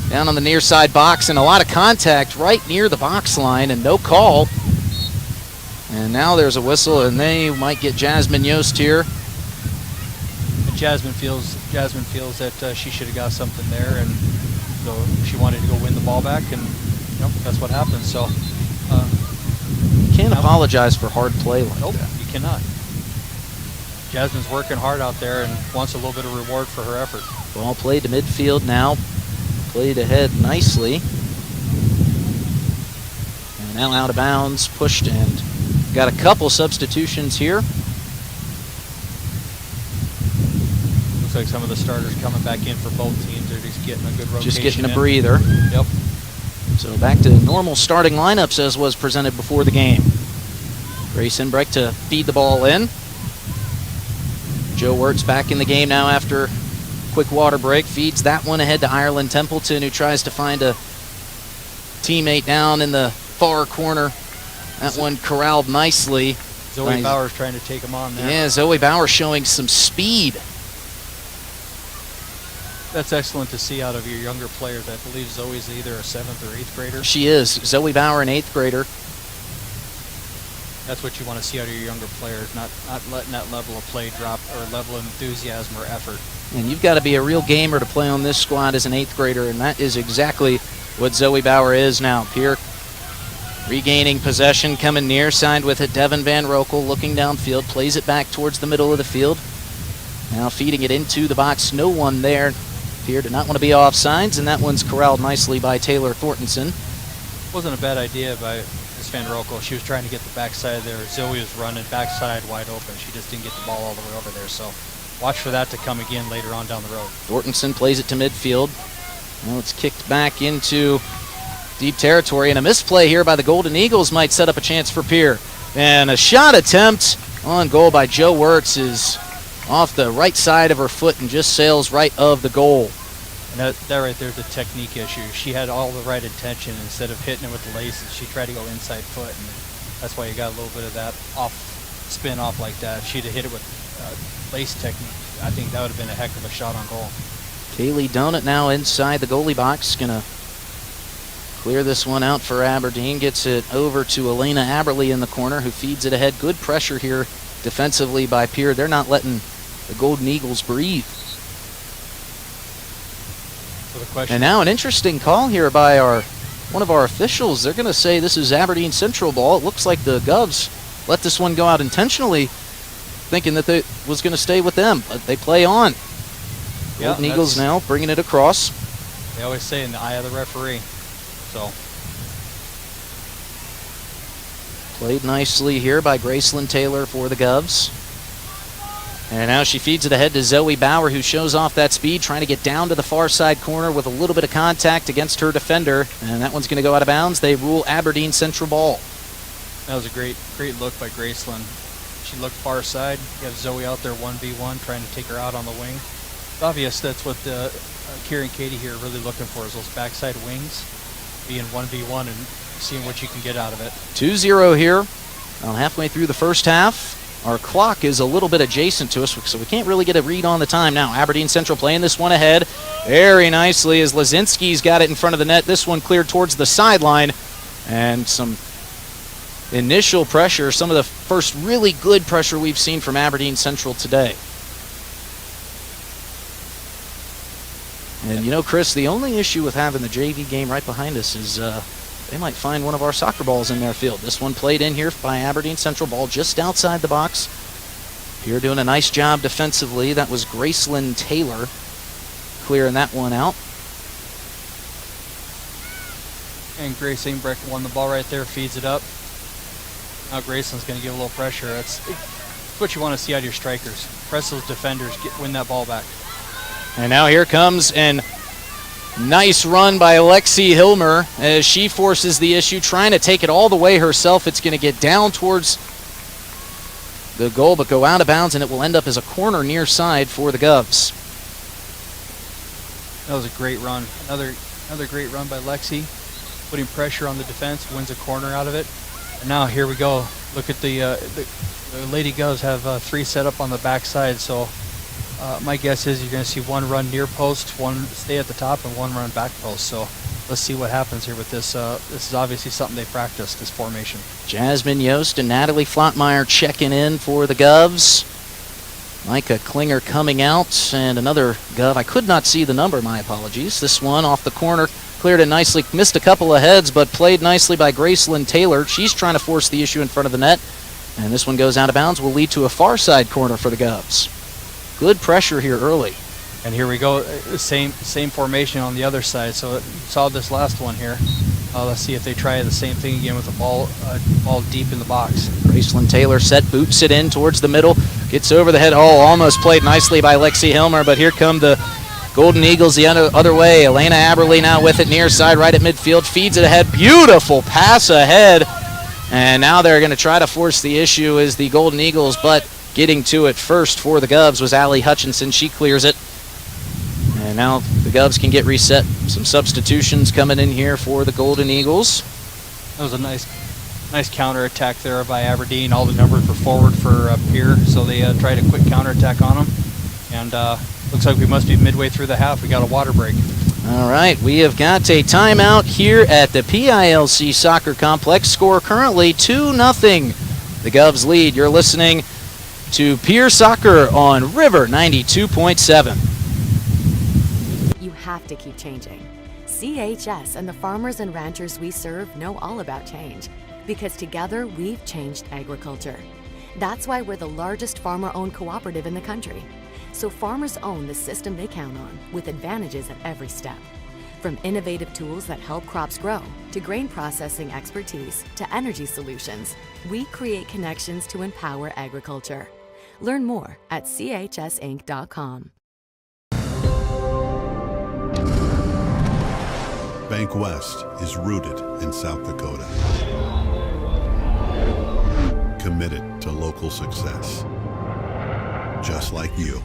Speaker 4: down on the near side box, and a lot of contact right near the box line, and no call. And now there's a whistle, and they might get Jasmine Yost here.
Speaker 5: And Jasmine feels that she should have got something there, and so she wanted to go win the ball back, and that's what happened. So
Speaker 4: can't apologize for hard play like that.
Speaker 5: You cannot. Jasmine's working hard out there and wants a little bit of reward for her effort.
Speaker 4: Ball played to midfield now. Played ahead nicely. And now out of bounds, pushed, and got a couple substitutions here.
Speaker 5: Looks like some of the starters coming back in for both teams. They're just getting a good rotation.
Speaker 4: Just getting a breather.
Speaker 5: Yep.
Speaker 4: So back to normal starting lineups as was presented before the game. Grace Inbrecht to feed the ball in. Joe Wirtz back in the game now after quick water break. Feeds that one ahead to Ireland Templeton, who tries to find a teammate down in the far corner. That one corralled nicely.
Speaker 5: Zoe Bauer's trying to take him on there.
Speaker 4: Yeah, Zoe Bauer showing some speed.
Speaker 5: That's excellent to see out of your younger players. I believe Zoe's either a 7th or 8th grader.
Speaker 4: She is. Zoe Bauer, an 8th grader.
Speaker 5: That's what you want to see out of your younger players, not letting that level of play drop or level of enthusiasm or effort.
Speaker 4: And you've got to be a real gamer to play on this squad as an 8th grader, and that is exactly what Zoe Bauer is now. Pierre regaining possession, coming near side with it. Devin Van Rokel looking downfield, plays it back towards the middle of the field. Now feeding it into the box, no one there. Pierre did not want to be off sides, and that one's corralled nicely by Taylor Thorntonson.
Speaker 5: Wasn't a bad idea by Miss Van Rokel. She was trying to get the backside there. Zoe was running backside wide open. She just didn't get the ball all the way over there. So watch for that to come again later on down the road.
Speaker 4: Thorntonson plays it to midfield. Now it's kicked back into deep territory, and a misplay here by the Golden Eagles might set up a chance for Pierre. And a shot attempt on goal by Joe Wirtz is off the right side of her foot and just sails right of the goal.
Speaker 5: And that right there is a technique issue. She had all the right intention. Instead of hitting it with the laces, she tried to go inside foot, and that's why you got a little bit of that spin off like that. If she'd have hit it with lace technique, I think that would have been a heck of a shot on goal.
Speaker 4: Kaylee Donut now inside the goalie box, gonna clear this one out for Aberdeen. Gets it over to Elena Aberley in the corner, who feeds it ahead. Good pressure here defensively by Pierre. They're not letting the Golden Eagles breathe. And now an interesting call here by one of our officials. They're going to say this is Aberdeen Central ball. It looks like the Govs let this one go out intentionally, thinking that it was going to stay with them, but they play on. Golden Eagles now bringing it across.
Speaker 5: They always say in the eye of the referee. So
Speaker 4: played nicely here by Gracelyn Taylor for the Govs. And now she feeds it ahead to Zoe Bauer, who shows off that speed, trying to get down to the far side corner with a little bit of contact against her defender. And that one's going to go out of bounds. They rule Aberdeen Central ball.
Speaker 5: That was a great look by Gracelyn. She looked far side. You have Zoe out there 1v1, trying to take her out on the wing. It's obvious that's what Kira and Katie here are really looking for, is those backside wings. being 1v1 and seeing what you can get out of it.
Speaker 4: 2-0 here, about halfway through the first half. Our clock is a little bit adjacent to us, so we can't really get a read on the time now. Aberdeen Central playing this one ahead very nicely as Lazinski's got it in front of the net. This one cleared towards the sideline, and some initial pressure, some of the first really good pressure we've seen from Aberdeen Central today. And you know, Chris, the only issue with having the JV game right behind us is they might find one of our soccer balls in their field. This one played in here by Aberdeen Central, ball just outside the box. Pierre doing a nice job defensively. That was Gracelyn Taylor clearing that one out.
Speaker 5: And Grace Ingbrecht won the ball right there, feeds it up. Now Gracelyn's going to give a little pressure. That's what you want to see out of your strikers. Press those defenders, win that ball back.
Speaker 4: And now here comes an nice run by Lexi Hilmer as she forces the issue, trying to take it all the way herself. It's going to get down towards the goal, but go out of bounds, and it will end up as a corner near side for the Govs.
Speaker 5: That was a great run. Another great run by Lexi, putting pressure on the defense, wins a corner out of it. And now here we go. Look at the Lady Govs have 3 set up on the backside, so my guess is you're going to see one run near post, one stay at the top, and one run back post. So let's see what happens here with this. This is obviously something they practiced, this formation.
Speaker 4: Jasmine Yost and Natalie Flottmeyer checking in for the Govs. Micah Klinger coming out, and another Gov. I could not see the number, my apologies. This one off the corner, cleared it nicely, missed a couple of heads, but played nicely by Gracelyn Taylor. She's trying to force the issue in front of the net, and this one goes out of bounds, will lead to a far side corner for the Govs. Good pressure here early.
Speaker 5: And here we go, same formation on the other side. So you saw this last one here. Let's see if they try the same thing again with the ball deep in the box.
Speaker 4: Gracelyn Taylor set, boots it in towards the middle, gets over the head. Oh, almost played nicely by Lexi Hilmer, but here come the Golden Eagles the other way. Elena Aberly now with it near side, right at midfield, feeds it ahead. Beautiful pass ahead. And now they're going to try to force the issue as the Golden Eagles, but getting to it first for the Govs was Allie Hutchinson. She clears it. And now the Govs can get reset. Some substitutions coming in here for the Golden Eagles.
Speaker 5: That was a nice counter-attack there by Aberdeen. All the numbers were forward for Pierre, so they tried a quick counter-attack on them. And looks like we must be midway through the half. We got a water break.
Speaker 4: All right, we have got a timeout here at the PILC Soccer Complex. Score currently 2-0. The Govs lead. You're listening to Pierre Soccer on River 92.7.
Speaker 15: You have to keep changing. CHS and the farmers and ranchers we serve know all about change, because together we've changed agriculture. That's why we're the largest farmer-owned cooperative in the country. So farmers own the system they count on, with advantages at every step. From innovative tools that help crops grow, to grain processing expertise, to energy solutions, we create connections to empower agriculture. Learn more at chsinc.com.
Speaker 16: Bank West is rooted in South Dakota. Committed to local success. Just like you.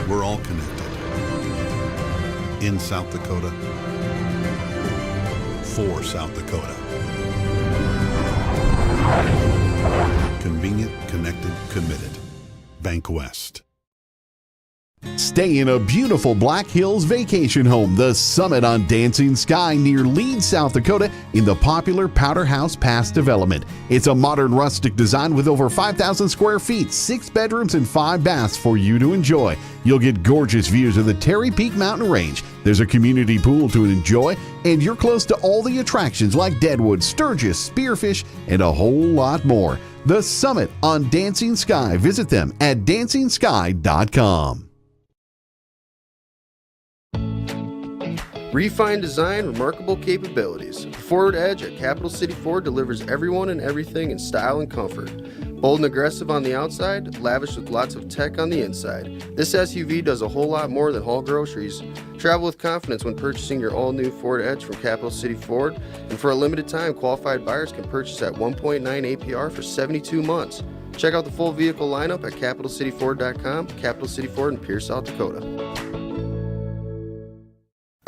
Speaker 16: We're all connected. In South Dakota. For South Dakota. Convenient, connected, committed. Bank West.
Speaker 11: Stay in a beautiful Black Hills vacation home, the Summit on Dancing Sky near Leeds, South Dakota, in the popular Powder House Pass development. It's a modern rustic design with over 5,000 square feet, 6 bedrooms, and 5 baths for you to enjoy. You'll get gorgeous views of the Terry Peak Mountain Range. There's a community pool to enjoy, and you're close to all the attractions like Deadwood, Sturgis, Spearfish, and a whole lot more. The Summit on Dancing Sky. Visit them at dancingsky.com.
Speaker 17: Refined design, remarkable capabilities. Forward Edge at Capital City Ford delivers everyone and everything in style and comfort. Bold and aggressive on the outside, lavish with lots of tech on the inside. This SUV does a whole lot more than haul groceries. Travel with confidence when purchasing your all-new Ford Edge from Capital City Ford. And for a limited time, qualified buyers can purchase at 1.9 APR for 72 months. Check out the full vehicle lineup at CapitalCityFord.com. Capital City Ford in Pierce, South Dakota.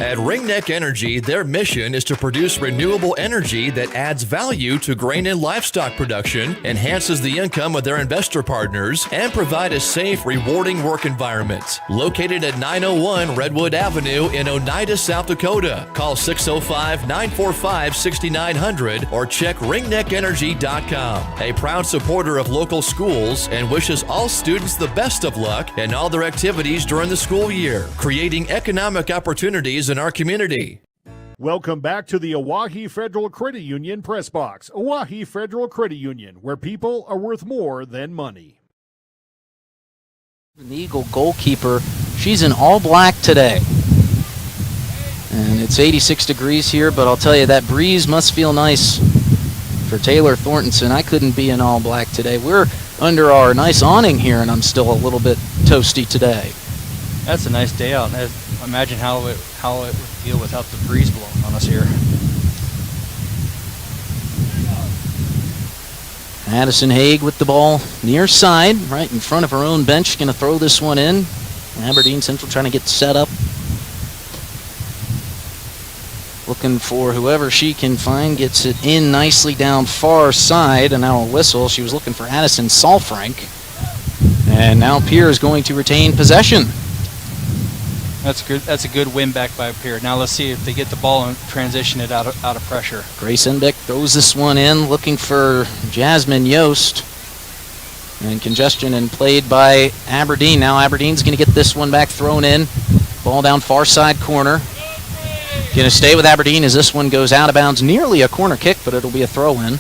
Speaker 18: At Ringneck Energy, their mission is to produce renewable energy that adds value to grain and livestock production, enhances the income of their investor partners, and provide a safe, rewarding work environment. Located at 901 Redwood Avenue in Oneida, South Dakota. Call 605-945-6900 or check ringneckenergy.com. A proud supporter of local schools and wishes all students the best of luck in all their activities during the school year, creating economic opportunities in our community.
Speaker 19: Welcome back to the Oahe Federal Credit Union Press Box. Oahe Federal Credit Union, where people are worth more than money.
Speaker 4: The Eagle goalkeeper, she's in all black today. And it's 86 degrees here, but I'll tell you, that breeze must feel nice for Taylor Thorntonson. I couldn't be in all black today. We're under our nice awning here, and I'm still a little bit toasty today.
Speaker 5: That's a nice day out. Imagine how it would feel without the breeze blowing on us here.
Speaker 4: Addison Haig with the ball near side, right in front of her own bench, going to throw this one in. Aberdeen Central trying to get set up. Looking for whoever she can find, gets it in nicely down far side, and now a whistle. She was looking for Addison Salfrank. And now Pierre is going to retain possession.
Speaker 5: That's good. That's a good win back by Pierre. Now let's see if they get the ball and transition it out of pressure.
Speaker 4: Grace Enbeck throws this one in, looking for Jasmine Yost. And congestion and played by Aberdeen. Now Aberdeen's going to get this one back thrown in. Ball down far side corner. Going to stay with Aberdeen as this one goes out of bounds. Nearly a corner kick, but it'll be a throw in.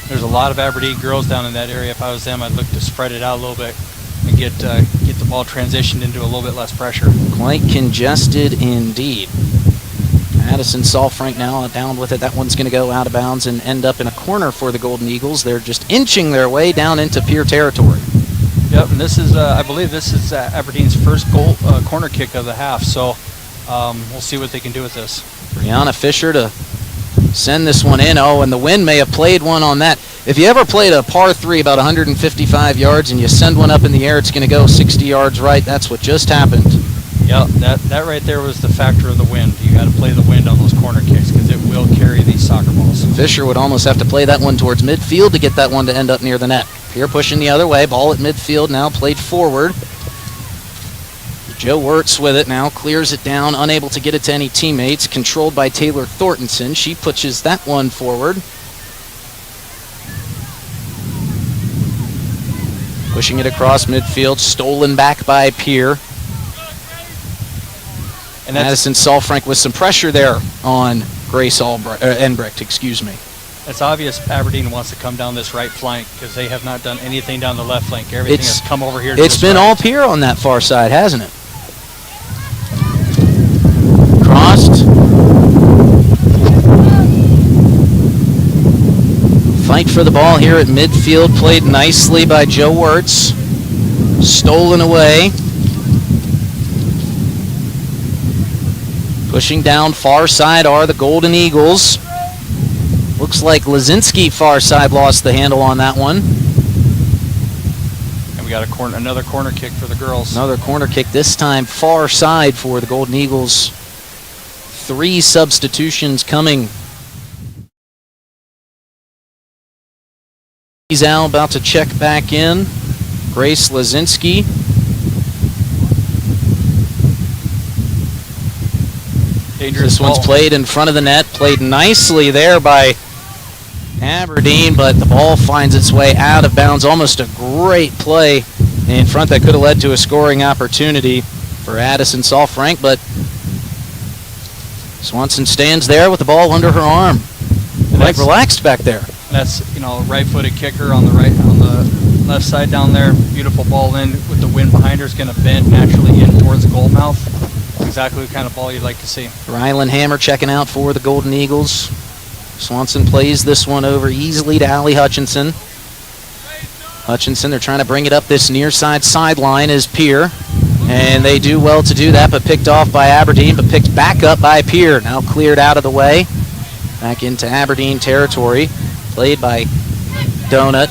Speaker 5: There's a lot of Aberdeen girls down in that area. If I was them, I'd look to spread it out a little bit and get the ball transitioned into a little bit less pressure.
Speaker 4: Quite congested indeed. Addison Salfrank now down with it. That one's going to go out of bounds and end up in a corner for the Golden Eagles. They're just inching their way down into Pierre territory.
Speaker 5: Yep, and this is, I believe this is Aberdeen's first corner kick of the half, so we'll see what they can do with this.
Speaker 4: Brianna Fisher to send this one in. Oh, and the wind may have played one on that. If you ever played a par 3 about 155 yards and you send one up in the air, it's going to go 60 yards right. That's what just happened.
Speaker 5: Yeah, that right there was the factor of the wind. You got to play the wind on those corner kicks because it will carry these soccer balls.
Speaker 4: Fisher would almost have to play that one towards midfield to get that one to end up near the net. Pierre pushing the other way. Ball at midfield now played forward. Joe Wirtz with it now, clears it down, unable to get it to any teammates, controlled by Taylor Thorntonson. She pushes that one forward. Pushing it across midfield, stolen back by Pierre. And Addison Salfrank with some pressure there on Grace Enbrecht, excuse me.
Speaker 5: It's obvious Aberdeen wants to come down this right flank because they have not done anything down the left flank. Everything has come over here to
Speaker 4: It's been all Pierre on that far side, hasn't it? Crossed. Fight for the ball here at midfield, played nicely by Joe Wirtz. Stolen away. Pushing down far side are the Golden Eagles. Looks like Lazinski far side lost the handle on that one.
Speaker 5: And we got another corner kick for the girls.
Speaker 4: Another corner kick, this time far side for the Golden Eagles. 3 substitutions coming. He's out, about to check back in. Grace Lazinski.
Speaker 5: Dangerous
Speaker 4: This one's played in front of the net, played nicely there by Aberdeen, but the ball finds its way out of bounds. Almost a great play in front that could have led to a scoring opportunity for Addison Salfrank, but Swanson stands there with the ball under her arm. Quite relaxed back there.
Speaker 5: That's, right-footed kicker on the left side down there. Beautiful ball in with the wind behind her. Is going to bend naturally in towards the goal mouth. Exactly the kind of ball you'd like to see.
Speaker 4: Rylan Hammer checking out for the Golden Eagles. Swanson plays this one over easily to Allie Hutchinson. They're trying to bring it up this near side sideline as Pierre. And they do well to do that, but picked off by Aberdeen, but picked back up by Pierre. Now cleared out of the way. Back into Aberdeen territory. Played by Donut.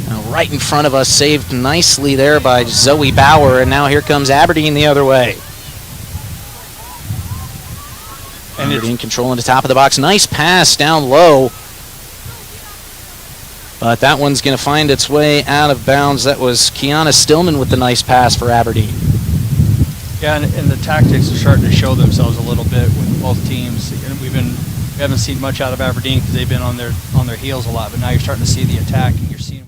Speaker 4: Now right in front of us, saved nicely there by Zoe Bauer. And now here comes Aberdeen the other way. And Aberdeen controlling the top of the box. Nice pass down low. But that one's going to find its way out of bounds. That was Kiana Stillman with the nice pass for Aberdeen.
Speaker 5: Yeah, and the tactics are starting to show themselves a little bit with both teams. And we haven't seen much out of Aberdeen because they've been on their heels a lot. But now you're starting to see the attack, and you're seeing.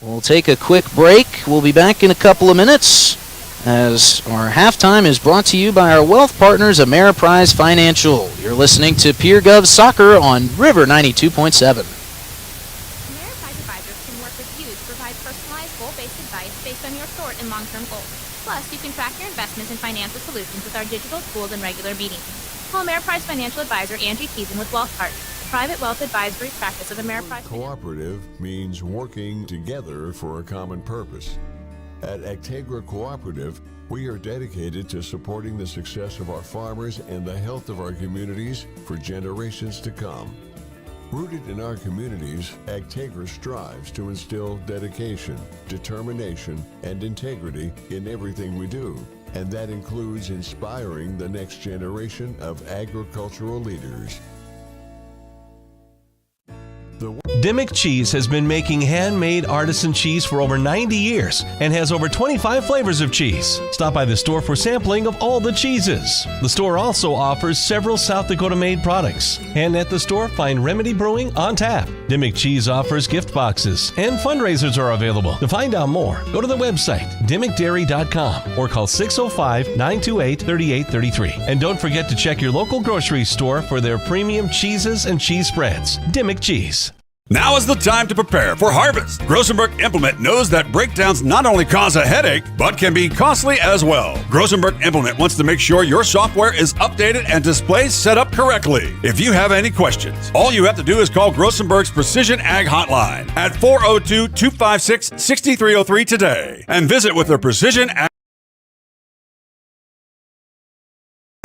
Speaker 4: We'll take a quick break. We'll be back in a couple of minutes as our halftime is brought to you by our wealth partners, Ameriprise Financial. You're listening to Pierre Gov Soccer on River 92.7.
Speaker 20: Ameriprise Advisors can work with you to provide personalized, goal-based advice based on your short and long-term goals. Plus, you can track your investments and financial solutions with our digital tools and regular meetings. Call Ameriprise Financial Advisor Angie Teason with Wealth Partners, the private wealth advisory practice of Ameriprise.
Speaker 21: Cooperative means working together for a common purpose. At Actegra Cooperative, we are dedicated to supporting the success of our farmers and the health of our communities for generations to come. Rooted in our communities, Actegra strives to instill dedication, determination, and integrity in everything we do. And that includes inspiring the next generation of agricultural leaders.
Speaker 22: Dimmick Cheese has been making handmade artisan cheese for over 90 years and has over 25 flavors of cheese. Stop by the store for sampling of all the cheeses. The store also offers several South Dakota made products. And at the store, find Remedy Brewing on tap. Dimmick Cheese offers gift boxes and fundraisers are available. To find out more, go to the website dimmickdairy.com or call 605-928-3833. And don't forget to check your local grocery store for their premium cheeses and cheese spreads. Dimmick Cheese.
Speaker 23: Now is the time to prepare for harvest. Grossenberg Implement knows that breakdowns not only cause a headache, but can be costly as well. Grossenberg Implement wants to make sure your software is updated and displays set up correctly. If you have any questions, all you have to do is call Grossenberg's Precision Ag Hotline at 402-256-6303 today and visit with their Precision Ag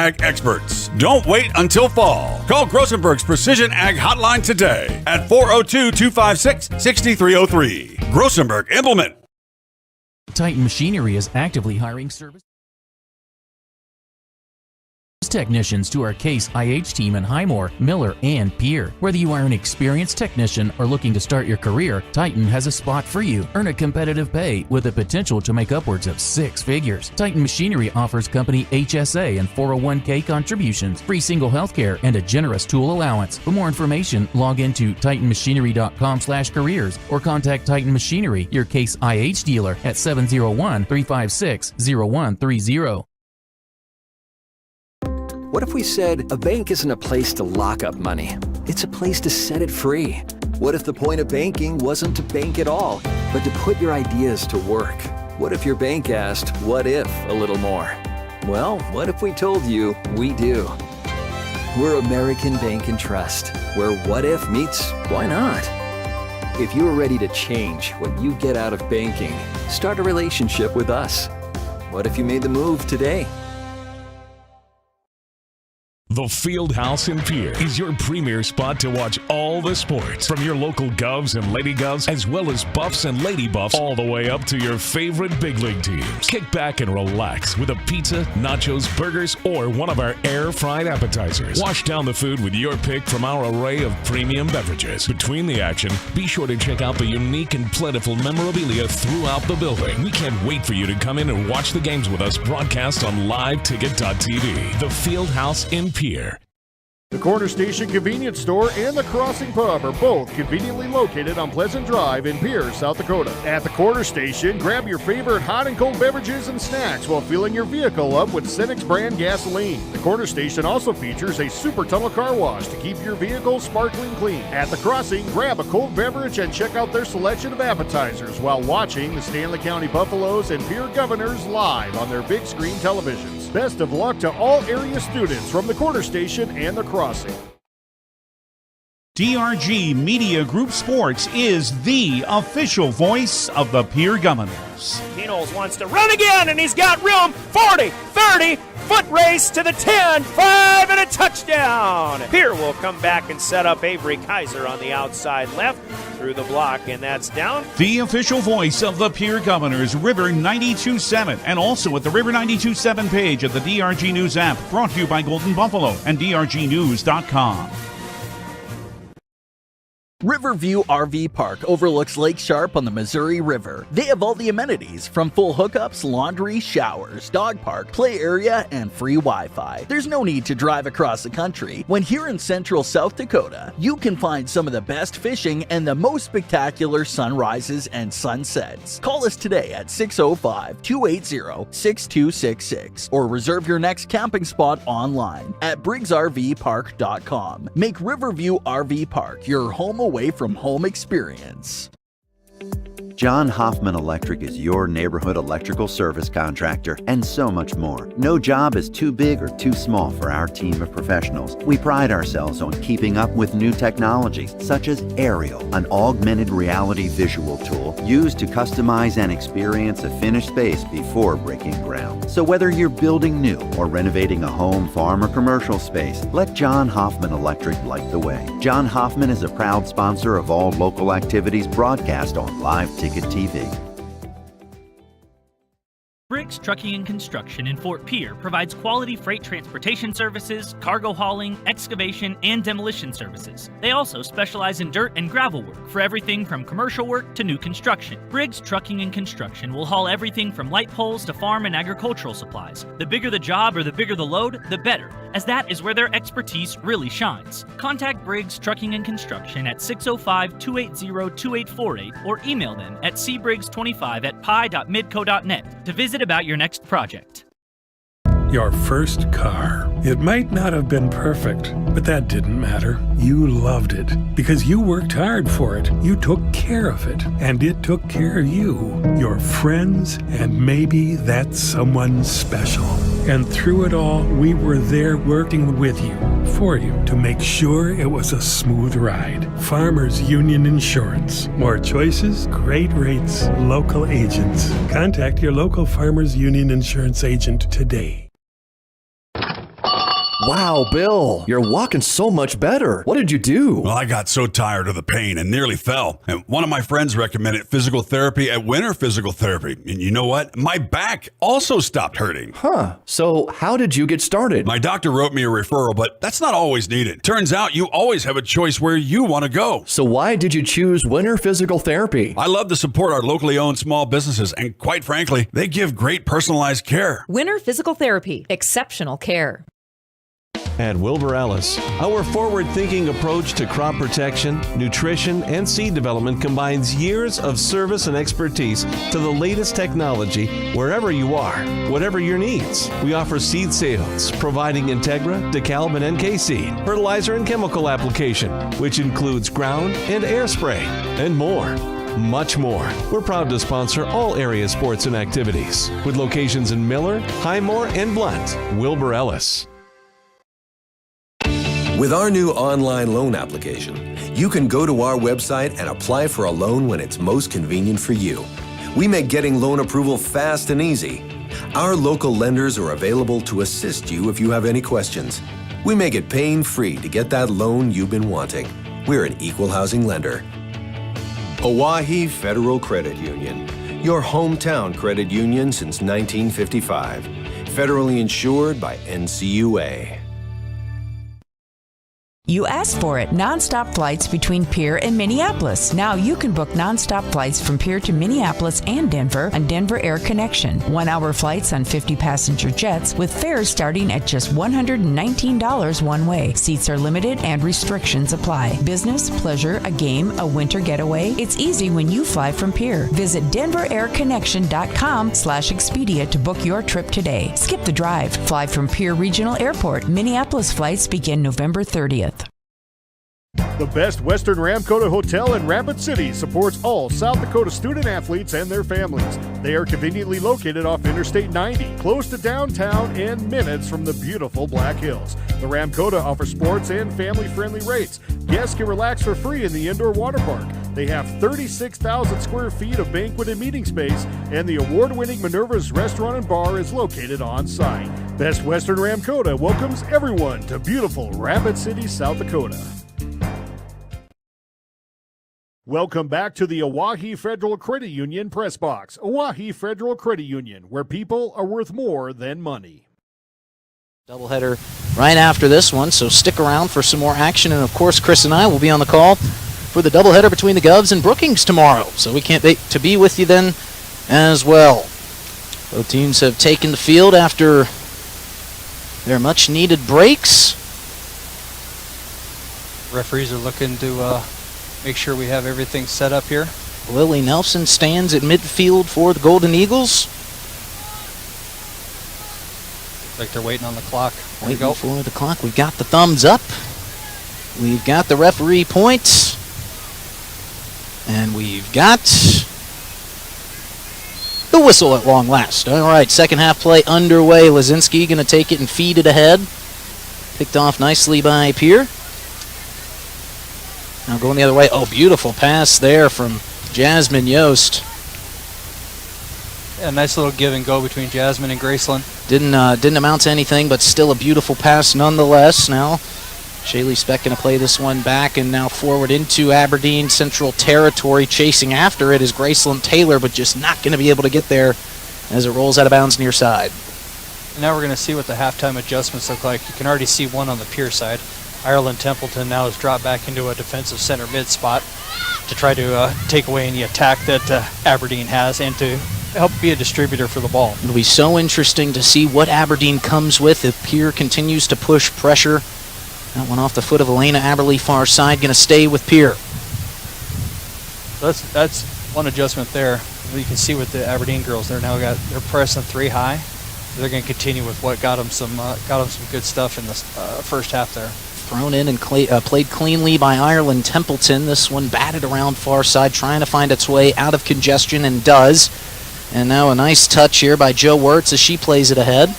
Speaker 23: experts. Don't wait until fall. Call Grossenberg's Precision Ag Hotline today at 402-256-6303. Grossenberg Implement.
Speaker 3: Titan Machinery is actively hiring service technicians to our Case IH team in Highmore, Miller, and Pierre. Whether you are an experienced technician or looking to start your career, Titan has a spot for you. Earn a competitive pay with the potential to make upwards of 6 figures. Titan Machinery offers company HSA and 401k contributions, free single health care, and a generous tool allowance. For more information, log into titanmachinery.com/careers or contact Titan Machinery, your Case IH dealer at 701-356-0130.
Speaker 24: What if we said a bank isn't a place to lock up money? It's a place to set it free. What if the point of banking wasn't to bank at all, but to put your ideas to work? What if your bank asked, what if, a little more? Well, what if we told you we do? We're American Bank and Trust, where what if meets why not? If you're ready to change what you get out of banking, start a relationship with us. What if you made the move today?
Speaker 25: The Fieldhouse in Pierre is your premier spot to watch all the sports, from your local Govs and Lady Govs, as well as Buffs and Lady Buffs, all the way up to your favorite big league teams. Kick back and relax with a pizza, nachos, burgers, or one of our air-fried appetizers. Wash down the food with your pick from our array of premium beverages. Between the action, be sure to check out the unique and plentiful memorabilia throughout the building. We can't wait for you to come in and watch the games with us broadcast on liveticket.tv. The Fieldhouse in Pierre.
Speaker 19: The Corner Station Convenience Store and the Crossing Pub are both conveniently located on Pleasant Drive in Pierre, South Dakota. At the Corner Station, grab your favorite hot and cold beverages and snacks while filling your vehicle up with Cenex brand gasoline. The Corner Station also features a super tunnel car wash to keep your vehicle sparkling clean. At the Crossing, grab a cold beverage and check out their selection of appetizers while watching the Stanley County Buffaloes and Pierre Governors live on their big screen televisions. Best of luck to all area students from the Corner Station and the Crossing.
Speaker 26: DRG Media Group Sports is the official voice of the Pierre Governors.
Speaker 27: Knowles wants to run again, and he's got room. 40, 30, foot race to the 10, 5, and a touchdown. Pierre will come back and set up Avery Kaiser on the outside left through the block, and that's down.
Speaker 26: The official voice of the Pierre Governors, River 92.7, and also at the River 92.7 page of the DRG News app, brought to you by Golden Buffalo and DRGnews.com.
Speaker 1: Riverview RV Park overlooks Lake Sharp on the Missouri River. They have all the amenities from full hookups, laundry, showers, dog park, play area, and free Wi-Fi. There's no need to drive across the country. When here in central South Dakota, you can find some of the best fishing and the most spectacular sunrises and sunsets. Call us today at 605-280-6266 or reserve your next camping spot online at briggsrvpark.com. Make Riverview RV Park your home away from home experience.
Speaker 7: John Hoffman Electric is your neighborhood electrical service contractor and so much more. No job is too big or too small for our team of professionals. We pride ourselves on keeping up with new technology such as Aerial, an augmented reality visual tool used to customize and experience a finished space before breaking ground. So whether you're building new or renovating a home, farm, or commercial space, let John Hoffman Electric light the way. John Hoffman is a proud sponsor of all local activities broadcast on Live Ticket TV.
Speaker 8: Briggs Trucking and Construction in Fort Pierre provides quality freight transportation services, cargo hauling, excavation, and demolition services. They also specialize in dirt and gravel work for everything from commercial work to new construction. Briggs Trucking and Construction will haul everything from light poles to farm and agricultural supplies. The bigger the job or the bigger the load, the better, as that is where their expertise really shines. Contact Briggs Trucking and Construction at 605-280-2848 or email them at cbriggs25@pi.midco.net to visit about your next project.
Speaker 9: Your first car. It might not have been perfect, but that didn't matter. You loved it because you worked hard for it. You took care of it, and it took care of you, your friends, and maybe that someone special. And through it all, we were there working with you, for you, to make sure it was a smooth ride. Farmers Union Insurance. More choices, great rates, local agents. Contact your local Farmers Union Insurance agent today.
Speaker 18: Wow, Bill, you're walking so much better. What did you do?
Speaker 23: Well, I got so tired of the pain and nearly fell. And one of my friends recommended physical therapy at Winter Physical Therapy. And you know what? My back also stopped hurting.
Speaker 18: Huh. So how did you get started?
Speaker 23: My doctor wrote me a referral, but that's not always needed. Turns out you always have a choice where you want to go.
Speaker 18: So why did you choose Winter Physical Therapy?
Speaker 23: I love to support our locally owned small businesses, and quite frankly, they give great personalized care.
Speaker 10: Winter Physical Therapy. Exceptional care.
Speaker 22: At Wilbur Ellis, our forward-thinking approach to crop protection, nutrition, and seed development combines years of service and expertise to the latest technology wherever you are, whatever your needs. We offer seed sales, providing Integra, DeKalb, and NK seed, fertilizer and chemical application, which includes ground and air spray, and more. Much more. We're proud to sponsor all area sports and activities, with locations in Miller, Highmore, and Blunt. Wilbur Ellis.
Speaker 12: With our new online loan application, you can go to our website and apply for a loan when it's most convenient for you. We make getting loan approval fast and easy. Our local lenders are available to assist you if you have any questions. We make it pain-free to get that loan you've been wanting. We're an equal housing lender. Oahe Federal Credit Union, your hometown credit union since 1955. Federally insured by NCUA.
Speaker 13: You asked for it. Nonstop flights between Pierre and Minneapolis. Now you can book nonstop flights from Pierre to Minneapolis and Denver on Denver Air Connection. 1-hour flights on 50-passenger jets with fares starting at just $119 one way. Seats are limited and restrictions apply. Business, pleasure, a game, a winter getaway. It's easy when you fly from Pierre. Visit DenverAirConnection.com/Expedia to book your trip today. Skip the drive. Fly from Pierre Regional Airport. Minneapolis flights begin November 30th.
Speaker 19: The Best Western Ramkota Hotel in Rapid City supports all South Dakota student athletes and their families. They are conveniently located off Interstate 90, close to downtown and minutes from the beautiful Black Hills. The Ramkota offers sports and family-friendly rates. Guests can relax for free in the indoor water park. They have 36,000 square feet of banquet and meeting space, and the award-winning Minerva's Restaurant and Bar is located on site. Best Western Ramkota welcomes everyone to beautiful Rapid City, South Dakota. Welcome back to the Oahe Federal Credit Union Press Box. Oahe Federal Credit Union, where people are worth more than money.
Speaker 4: Doubleheader right after this one, so stick around for some more action. And, of course, Chris and I will be on the call for for the doubleheader between the Govs and Brookings tomorrow. So we can't wait to be with you then as well. Both teams have taken the field after their much-needed breaks.
Speaker 5: Referees are looking to make sure we have everything set up here.
Speaker 4: Lily Nelson stands at midfield for the Golden Eagles.
Speaker 5: Like they're waiting on the clock.
Speaker 4: Waiting for the clock. We've got the thumbs up. We've got the referee points. And we've got the whistle at long last. All right, second half play underway. Lazinski going to take it and feed it ahead. Picked off nicely by Pierre. Now going the other way. Oh, beautiful pass there from Jasmine Yost.
Speaker 5: Yeah, nice little give and go between Jasmine and Graceland.
Speaker 4: Didn't amount to anything, but still a beautiful pass nonetheless. Now Shaylee Speck going to play this one back and now forward into Aberdeen Central territory. Chasing after it is Graceland Taylor, but just not going to be able to get there as it rolls out of bounds near side.
Speaker 5: And now we're going to see what the halftime adjustments look like. You can already see one on the Pierre side. Ireland Templeton now has dropped back into a defensive center mid spot to try to take away any attack that Aberdeen has and to help be a distributor for the ball.
Speaker 4: It'll be so interesting to see what Aberdeen comes with if Pierre continues to push pressure. That one off the foot of Elena Aberley, far side, going to stay with Pierre.
Speaker 5: That's one adjustment there. You can see with the Aberdeen girls, they're pressing 3 high. They're going to continue with what got them some good stuff in this first half there.
Speaker 4: Thrown in and played cleanly by Ireland Templeton. This one batted around far side, trying to find its way out of congestion, and does. And now a nice touch here by Jo Wirtz as she plays it ahead.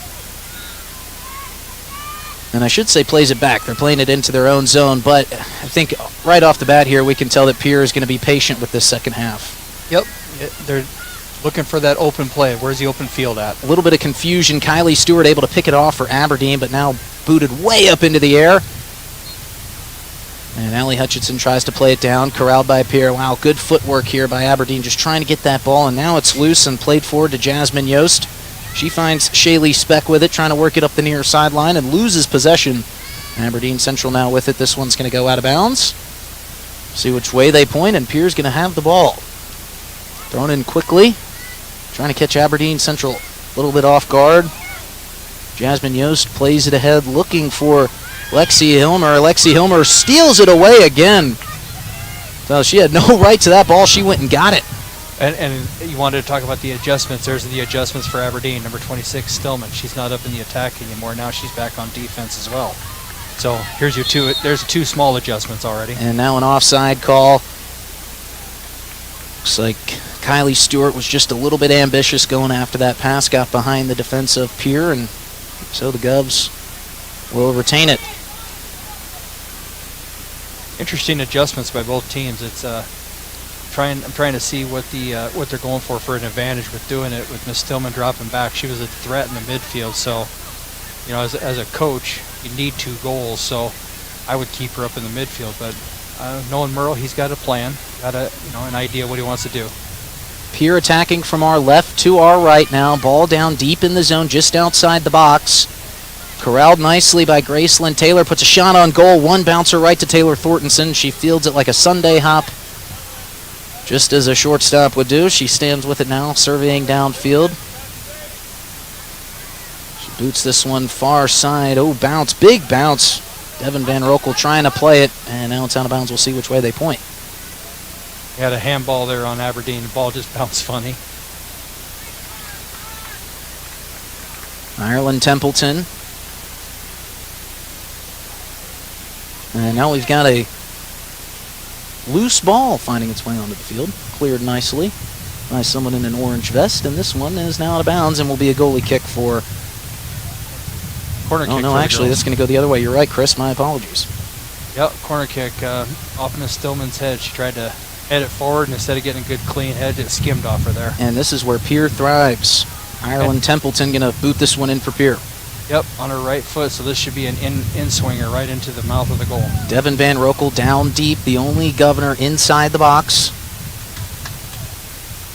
Speaker 4: And I should say plays it back. They're playing it into their own zone, but I think right off the bat here we can tell that Pierre is going to be patient with this second half.
Speaker 5: Yep, they're looking for that open play. Where's the open field at?
Speaker 4: A little bit of confusion. Kylie Stewart able to pick it off for Aberdeen, but now booted way up into the air. And Allie Hutchinson tries to play it down, corralled by Pierre. Wow, good footwork here by Aberdeen, just trying to get that ball, and now it's loose and played forward to Jasmine Yost. She finds Shaylee Speck with it, trying to work it up the near sideline, and loses possession. Aberdeen Central now with it. This one's going to go out of bounds. See which way they point, and Pierre's going to have the ball. Thrown in quickly, trying to catch Aberdeen Central a little bit off guard. Jasmine Yost plays it ahead, looking for Lexi Hilmer. Lexi Hilmer steals it away again. So she had no right to that ball. She went and got it.
Speaker 5: And you wanted to talk about the adjustments. There's the adjustments for Aberdeen. Number 26, Stillman. She's not up in the attack anymore. Now she's back on defense as well. So here's your two. There's 2 small adjustments already.
Speaker 4: And now an offside call. Looks like Kylie Stewart was just a little bit ambitious going after that pass. Got behind the defense of Pierre, and so the Govs will retain it.
Speaker 5: Interesting adjustments by both teams. It's I'm trying to see what they're going for an advantage with doing it. With Miss Stillman dropping back, she was a threat in the midfield. So, you know, as a coach, you need 2 goals. So, I would keep her up in the midfield. But knowing Merle, he's got a plan, got an idea what he wants to do.
Speaker 4: Pierre attacking from our left to our right now. Ball down deep in the zone, just outside the box. Corralled nicely by Graceland Taylor. Puts a shot on goal. One bouncer right to Taylor Thorntonson. She fields it like a Sunday hop, just as a shortstop would do. She stands with it now, surveying downfield. She boots this one far side. Oh, bounce. Big bounce. Devin Van Rokel trying to play it, and now it's out of bounds. We'll see which way they point.
Speaker 5: We had a handball there on Aberdeen. The ball just bounced funny.
Speaker 4: Ireland Templeton. And now we've got a loose ball finding its way onto the field. Cleared nicely by someone in an orange vest. And this one is now out of bounds and will be a goalie kick for...
Speaker 5: Corner kick.
Speaker 4: Oh, no, actually, that's going to go the other way. You're right, Chris. My apologies.
Speaker 5: Yep, corner kick off Miss Stillman's head. She tried to head it forward, and instead of getting a good clean head, it skimmed off her there.
Speaker 4: And this is where Pierre thrives. Ireland Templeton going to boot this one in for Pierre.
Speaker 5: Yep, on her right foot, so this should be an in-swinger right into the mouth of the goal.
Speaker 4: Devin Van Rokel down deep, the only Governor inside the box.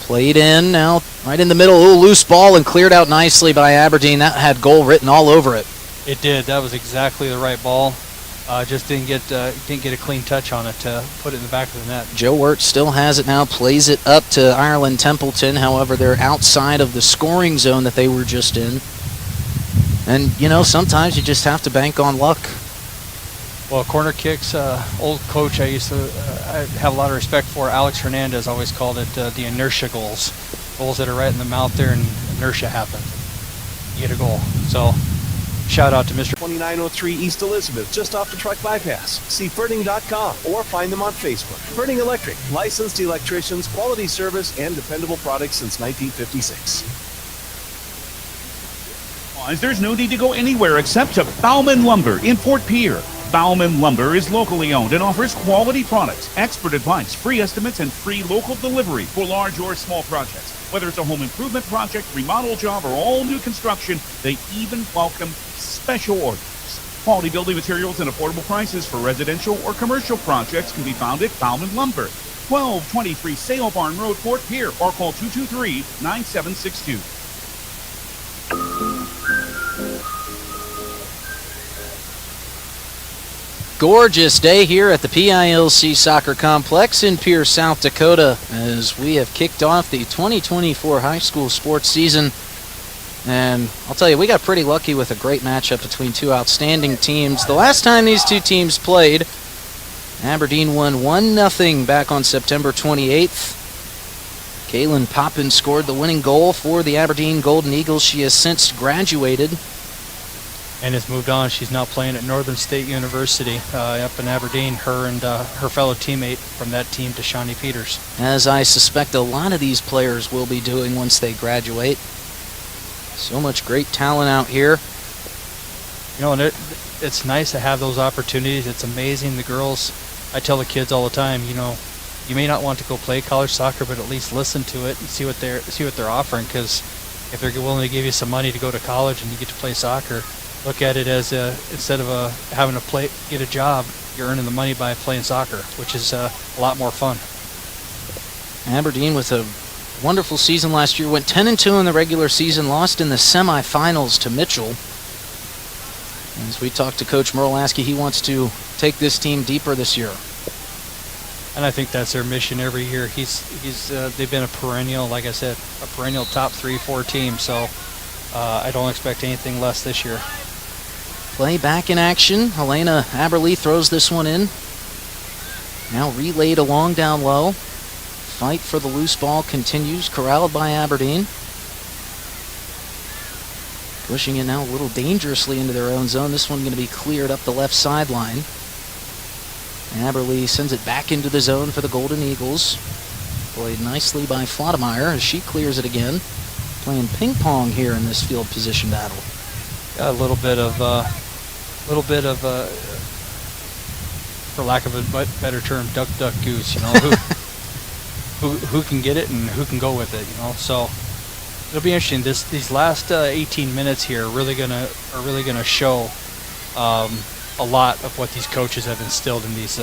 Speaker 4: Played in, now right in the middle. Ooh, loose ball and cleared out nicely by Aberdeen. That had goal written all over it.
Speaker 5: It did. That was exactly the right ball. Just didn't get a clean touch on it to put it in the back of the net.
Speaker 4: Joe Wirt still has it now, plays it up to Ireland Templeton. However, they're outside of the scoring zone that they were just in. And, sometimes you just have to bank on luck.
Speaker 5: Well, corner kicks, old coach I used to I have a lot of respect for, Alex Hernandez, always called it the inertia goals. Goals that are right in the mouth there, and inertia happen. You get a goal. So, shout out to Mr.
Speaker 2: 2903 East Elizabeth, just off the truck bypass. See Ferding.com or find them on Facebook. Ferding Electric, licensed electricians, quality service, and dependable products since 1956.
Speaker 26: There's no need to go anywhere except to Bauman Lumber in Fort Pierre. Bauman Lumber is locally owned and offers quality products, expert advice, free estimates, and free local delivery for large or small projects. Whether it's a home improvement project, remodel job, or all new construction, they even welcome special orders. Quality building materials and affordable prices for residential or commercial projects can be found at Bauman Lumber, 1223 Sale Barn Road, Fort Pierre, or call 223-9762.
Speaker 4: Gorgeous day here at the PILC Soccer Complex in Pierre, South Dakota, as we have kicked off the 2024 high school sports season. And I'll tell you, we got pretty lucky with a great matchup between two outstanding teams. The last time these two teams played, Aberdeen won 1-0 back on September 28th. Kaylin Poppin scored the winning goal for the Aberdeen Golden Eagles. She has since graduated
Speaker 5: and has moved on. She's now playing at Northern State University up in Aberdeen. Her and her fellow teammate from that team, Deshawnee Peters.
Speaker 4: As I suspect a lot of these players will be doing once they graduate. So much great talent out here.
Speaker 5: And it's nice to have those opportunities. It's amazing. The girls, I tell the kids all the time, you may not want to go play college soccer, but at least listen to it and see what they're offering. Because if they're willing to give you some money to go to college and you get to play soccer, look at it as instead of having to get a job, you're earning the money by playing soccer, which is a lot more fun.
Speaker 4: Aberdeen with a wonderful season last year, went 10-2 in the regular season, lost in the semifinals to Mitchell. As we talked to Coach Merlaski, he wants to take this team deeper this year.
Speaker 5: And I think that's their mission every year. They've been a perennial, like I said, a perennial top 3-4 team. So I don't expect anything less this year.
Speaker 4: Play back in action. Helena Aberle throws this one in. Now relayed along down low. Fight for the loose ball continues, corralled by Aberdeen. Pushing it now a little dangerously into their own zone. This one going to be cleared up the left sideline. Aberle sends it back into the zone for the Golden Eagles. Played nicely by Flodemeyer as she clears it again. Playing ping pong here in this field position battle.
Speaker 5: Got a little bit of, for lack of a better term, duck, duck, goose. Who can get it and who can go with it. So it'll be interesting. These last 18 minutes here are really gonna show a lot of what these coaches have instilled in these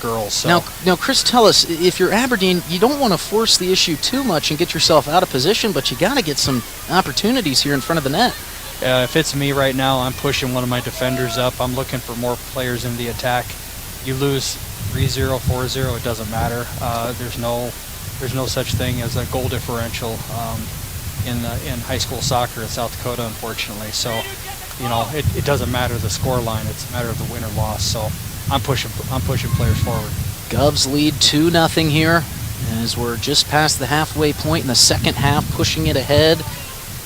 Speaker 5: girls. So.
Speaker 4: Now, Chris, tell us, if you're Aberdeen, you don't want to force the issue too much and get yourself out of position, but you got to get some opportunities here in front of the net.
Speaker 5: If it's me right now, I'm pushing one of my defenders up. I'm looking for more players in the attack. You lose 3-0, 4-0, it doesn't matter. There's no such thing as a goal differential in high school soccer in South Dakota, unfortunately. So, it doesn't matter the score line. It's a matter of the win or loss. So I'm pushing players forward.
Speaker 4: Govs lead 2-0 here as we're just past the halfway point in the second half. Pushing it ahead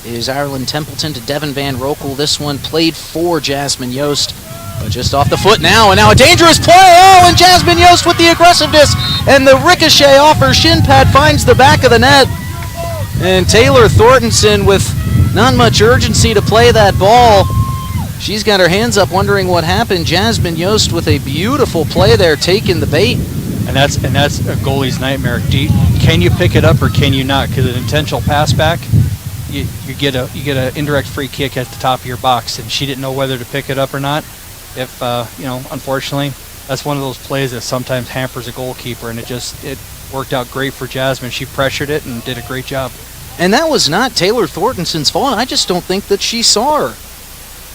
Speaker 4: is Ireland Templeton to Devin Van Rokel. This one played for Jasmine Yost, but just off the foot now, and now a dangerous play. Oh, and Jasmine Yost with the aggressiveness, and the ricochet off her shin pad finds the back of the net. And Taylor Thorntonson with not much urgency to play that ball. She's got her hands up wondering what happened. Jasmine Yost with a beautiful play there, taking the bait.
Speaker 5: And that's a goalie's nightmare. Can you pick it up or can you not? Because an intentional pass back, you get an indirect free kick at the top of your box, and she didn't know whether to pick it up or not. If unfortunately, that's one of those plays that sometimes hampers a goalkeeper, and it worked out great for Jasmine. She pressured it and did a great job.
Speaker 4: And that was not Taylor Thorntonson's fault. I just don't think that she saw her.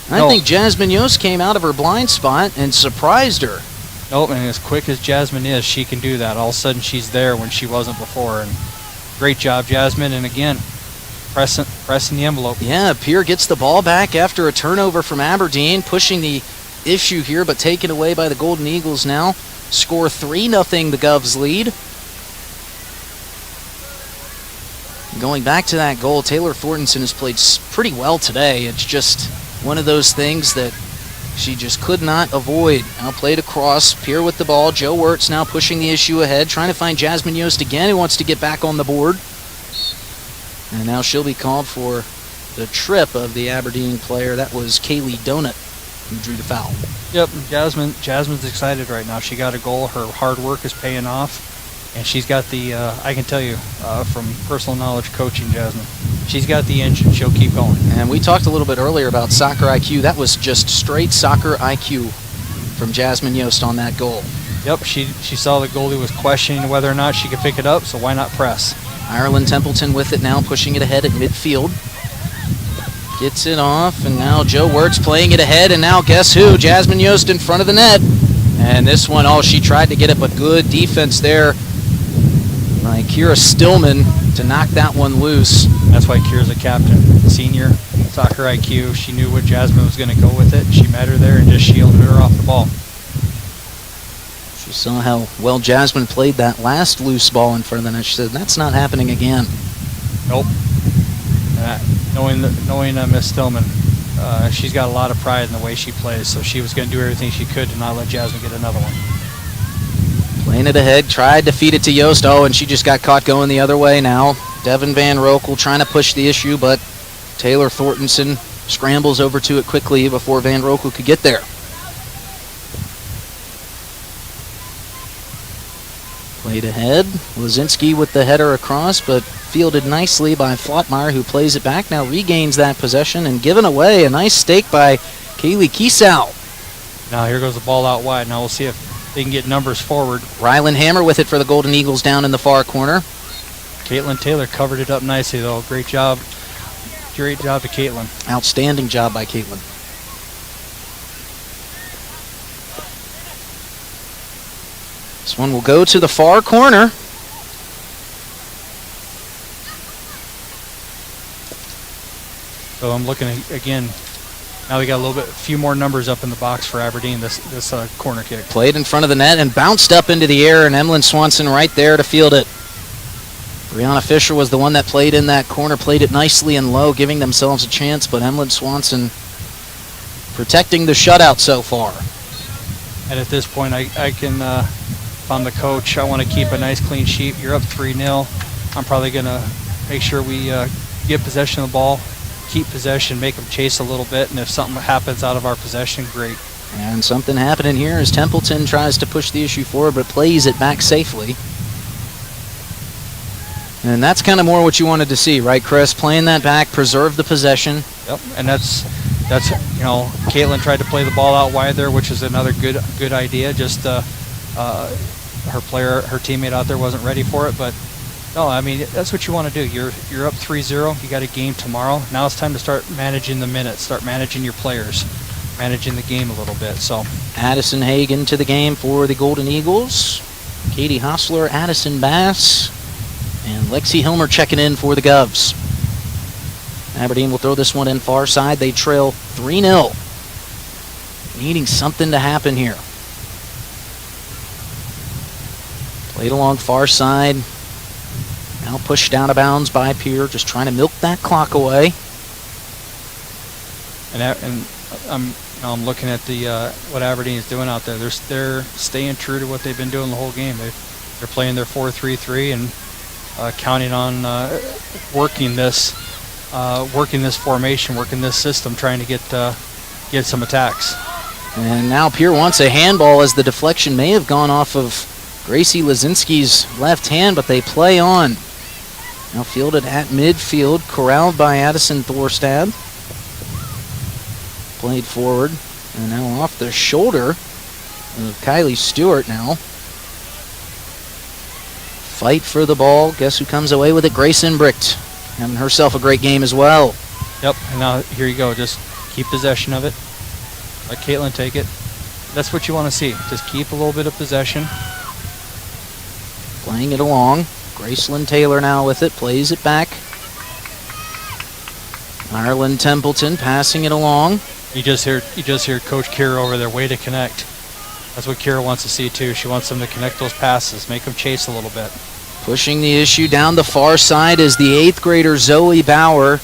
Speaker 4: I think Jasmine Yost came out of her blind spot and surprised her.
Speaker 5: Nope, and as quick as Jasmine is, she can do that. All of a sudden, she's there when she wasn't before. And great job, Jasmine. And again, pressing the envelope.
Speaker 4: Yeah, Pierre gets the ball back after a turnover from Aberdeen, pushing the issue here, but taken away by the Golden Eagles now. Score 3-0, the Govs lead. Going back to that goal, Taylor Thorntonson has played pretty well today. It's just one of those things that she just could not avoid. Now played across, Pierre with the ball. Joe Wirtz now pushing the issue ahead, trying to find Jasmine Yost again, who wants to get back on the board. And now she'll be called for the trip of the Aberdeen player. That was Kaylee Donut who drew the foul.
Speaker 5: Yep, Jasmine's excited right now. She got a goal. Her hard work is paying off. And she's got the, I can tell you from personal knowledge coaching Jasmine, she's got the engine. She'll keep going.
Speaker 4: And we talked a little bit earlier about soccer IQ. That was just straight soccer IQ from Jasmine Yost on that goal.
Speaker 5: Yep, she saw the goalie was questioning whether or not she could pick it up, so why not press?
Speaker 4: Ireland Templeton with it now, pushing it ahead at midfield. Gets it off, and now Joe Wirtz playing it ahead, and now guess who? Jasmine Yost in front of the net. And this one, she tried to get it, but good defense there by Kira Stillman to knock that one loose.
Speaker 5: That's why Kira's a captain. Senior, soccer IQ. She knew what Jasmine was going to go with it. She met her there and just shielded her off the ball.
Speaker 4: She saw how well Jasmine played that last loose ball in front of the net. She said, that's not happening again.
Speaker 5: Nope. Knowing Miss Stillman, she's got a lot of pride in the way she plays, so she was going to do everything she could to not let Jasmine get another one.
Speaker 4: Playing it ahead, tried to feed it to Yost. And she just got caught going the other way now. Devin Van Rokel trying to push the issue, but Taylor Thorntonson scrambles over to it quickly before Van Rokel could get there. Played ahead. Lazinski with the header across, but fielded nicely by Flottmeyer, who plays it back. Now regains that possession and given away. A nice stake by Kaylee Kiesau.
Speaker 5: Now here goes the ball out wide. Now we'll see if they can get numbers forward.
Speaker 4: Rylan Hammer with it for the Golden Eagles down in the far corner.
Speaker 5: Caitlin Taylor covered it up nicely, though. Great job. Great job to Caitlin.
Speaker 4: Outstanding job by Caitlin. This one will go to the far corner.
Speaker 5: So I'm looking at, again, now we got a few more numbers up in the box for Aberdeen, this corner kick.
Speaker 4: Played in front of the net and bounced up into the air, and Emlyn Swanson right there to field it. Brianna Fisher was the one that played in that corner, played it nicely and low, giving themselves a chance, but Emlyn Swanson protecting the shutout so far.
Speaker 5: And at this point, I can, if I'm the coach, I want to keep a nice clean sheet. You're up 3-0. I'm probably going to make sure we get possession of the ball, keep possession, make them chase a little bit, and if something happens out of our possession, great.
Speaker 4: And something happening here as Templeton tries to push the issue forward, but plays it back safely. And that's kind of more what you wanted to see, right, Chris? Playing that back, preserve the possession.
Speaker 5: Yep, and that's Caitlin tried to play the ball out wide there, which is another good idea. Just her teammate out there wasn't ready for it, but no, I mean, that's what you want to do. You're up 3-0. You got a game tomorrow. Now it's time to start managing the minutes, start managing your players, managing the game a little bit. So
Speaker 4: Addison Hagen to the game for the Golden Eagles. Katie Hostler, Addison Bass, and Lexi Hilmer checking in for the Govs. Aberdeen will throw this one in far side. They trail 3-0. Needing something to happen here. Played along far side. Now pushed out of bounds by Pierre, just trying to milk that clock away.
Speaker 5: And I'm looking at what Aberdeen is doing out there. They're staying true to what they've been doing the whole game. They're playing their 4-3-3 and counting on working this formation, working this system, trying to get some attacks.
Speaker 4: And now Pierre wants a handball, as the deflection may have gone off of Gracie Lazinski's left hand, but they play on. Now fielded at midfield, corralled by Addison Thorstad. Played forward, and now off the shoulder of Kylie Stewart now. Fight for the ball. Guess who comes away with it? Grace Inbricht, having herself a great game as well.
Speaker 5: Yep, and now here you go. Just Keep possession of it. Let Caitlin take it. That's what you want to see. Just keep a little bit of possession.
Speaker 4: Playing it along. Gracelyn Taylor now with it. Plays it back. Ireland Templeton passing it along.
Speaker 5: You just hear Coach Kira over there. Way to connect. That's what Kira wants to see too. She wants them to connect those passes, make them chase a little bit.
Speaker 4: Pushing the issue down the far side is the 8th grader Zoe Bauer.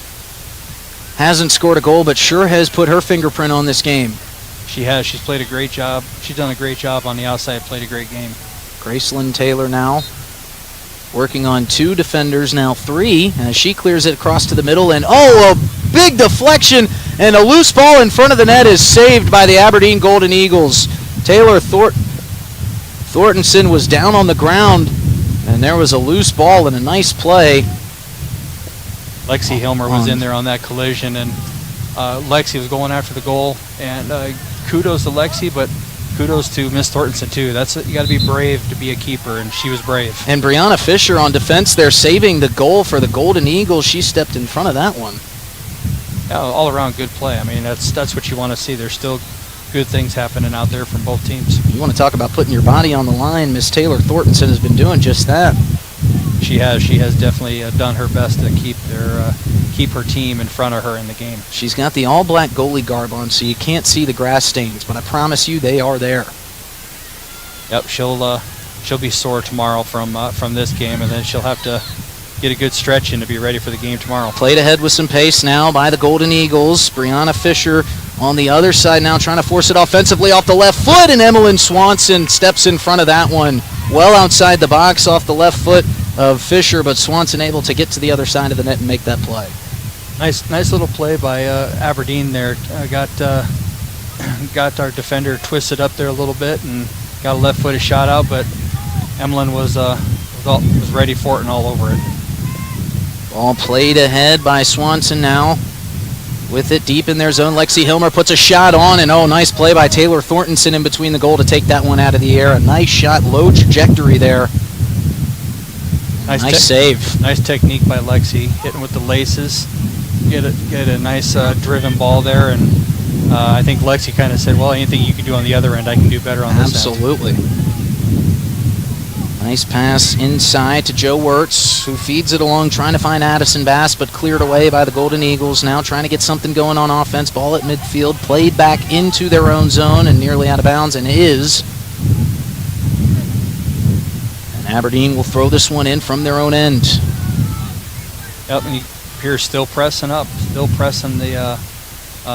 Speaker 4: Hasn't scored a goal, but sure has put her fingerprint on this game.
Speaker 5: She has. She's played a great job. She's done a great job on the outside. Played a great game.
Speaker 4: Gracelyn Taylor now working on 2 defenders, now 3, as she clears it across to the middle. And a big deflection, and a loose ball in front of the net is saved by the Aberdeen Golden Eagles. Taylor Thorntonson was down on the ground, and there was a loose ball and a nice play.
Speaker 5: Lexi Hilmer was in there on that collision, and Lexi was going after the goal. And kudos to Lexi, but kudos to Miss Thorntonson too. You got to be brave to be a keeper, and she was brave.
Speaker 4: And Brianna Fisher on defense there, saving the goal for the Golden Eagles. She stepped in front of that one.
Speaker 5: Yeah, all around good play. I mean, that's what you want to see. There's still good things happening out there from both teams.
Speaker 4: You want to talk about putting your body on the line. Miss Taylor Thorntonson has been doing just that.
Speaker 5: She has definitely done her best to keep her team in front of her in the game.
Speaker 4: She's got the all-black goalie garb on, so you can't see the grass stains, but I promise you they are there.
Speaker 5: Yep, she'll be sore tomorrow from this game, and then she'll have to get a good stretch in to be ready for the game tomorrow.
Speaker 4: Played ahead with some pace now by the Golden Eagles. Brianna Fisher on the other side now trying to force it offensively off the left foot, and Emmeline Swanson steps in front of that one. Well outside the box off the left foot of Fisher, but Swanson able to get to the other side of the net and make that play.
Speaker 5: Nice little play by Aberdeen there. Got our defender twisted up there a little bit and got a left-footed shot out, but Emmeline was ready for it and all over it.
Speaker 4: Ball played ahead by Swanson now. With it deep in their zone, Lexi Hilmer puts a shot on, and nice play by Taylor Thorntonson in between the goal to take that one out of the air. A nice shot, low trajectory there. Nice save.
Speaker 5: Nice technique by Lexi, hitting with the laces. Get a nice driven ball there, and I think Lexi kind of said, well, anything you can do on the other end, I can do better on this end.
Speaker 4: Absolutely. Nice pass inside to Joe Wirtz, who feeds it along, trying to find Addison Bass, but cleared away by the Golden Eagles. Now trying to get something going on offense. Ball at midfield, played back into their own zone and nearly out of bounds, and is. And Aberdeen will throw this one in from their own end.
Speaker 5: Yep, and Pierce still pressing up, still pressing the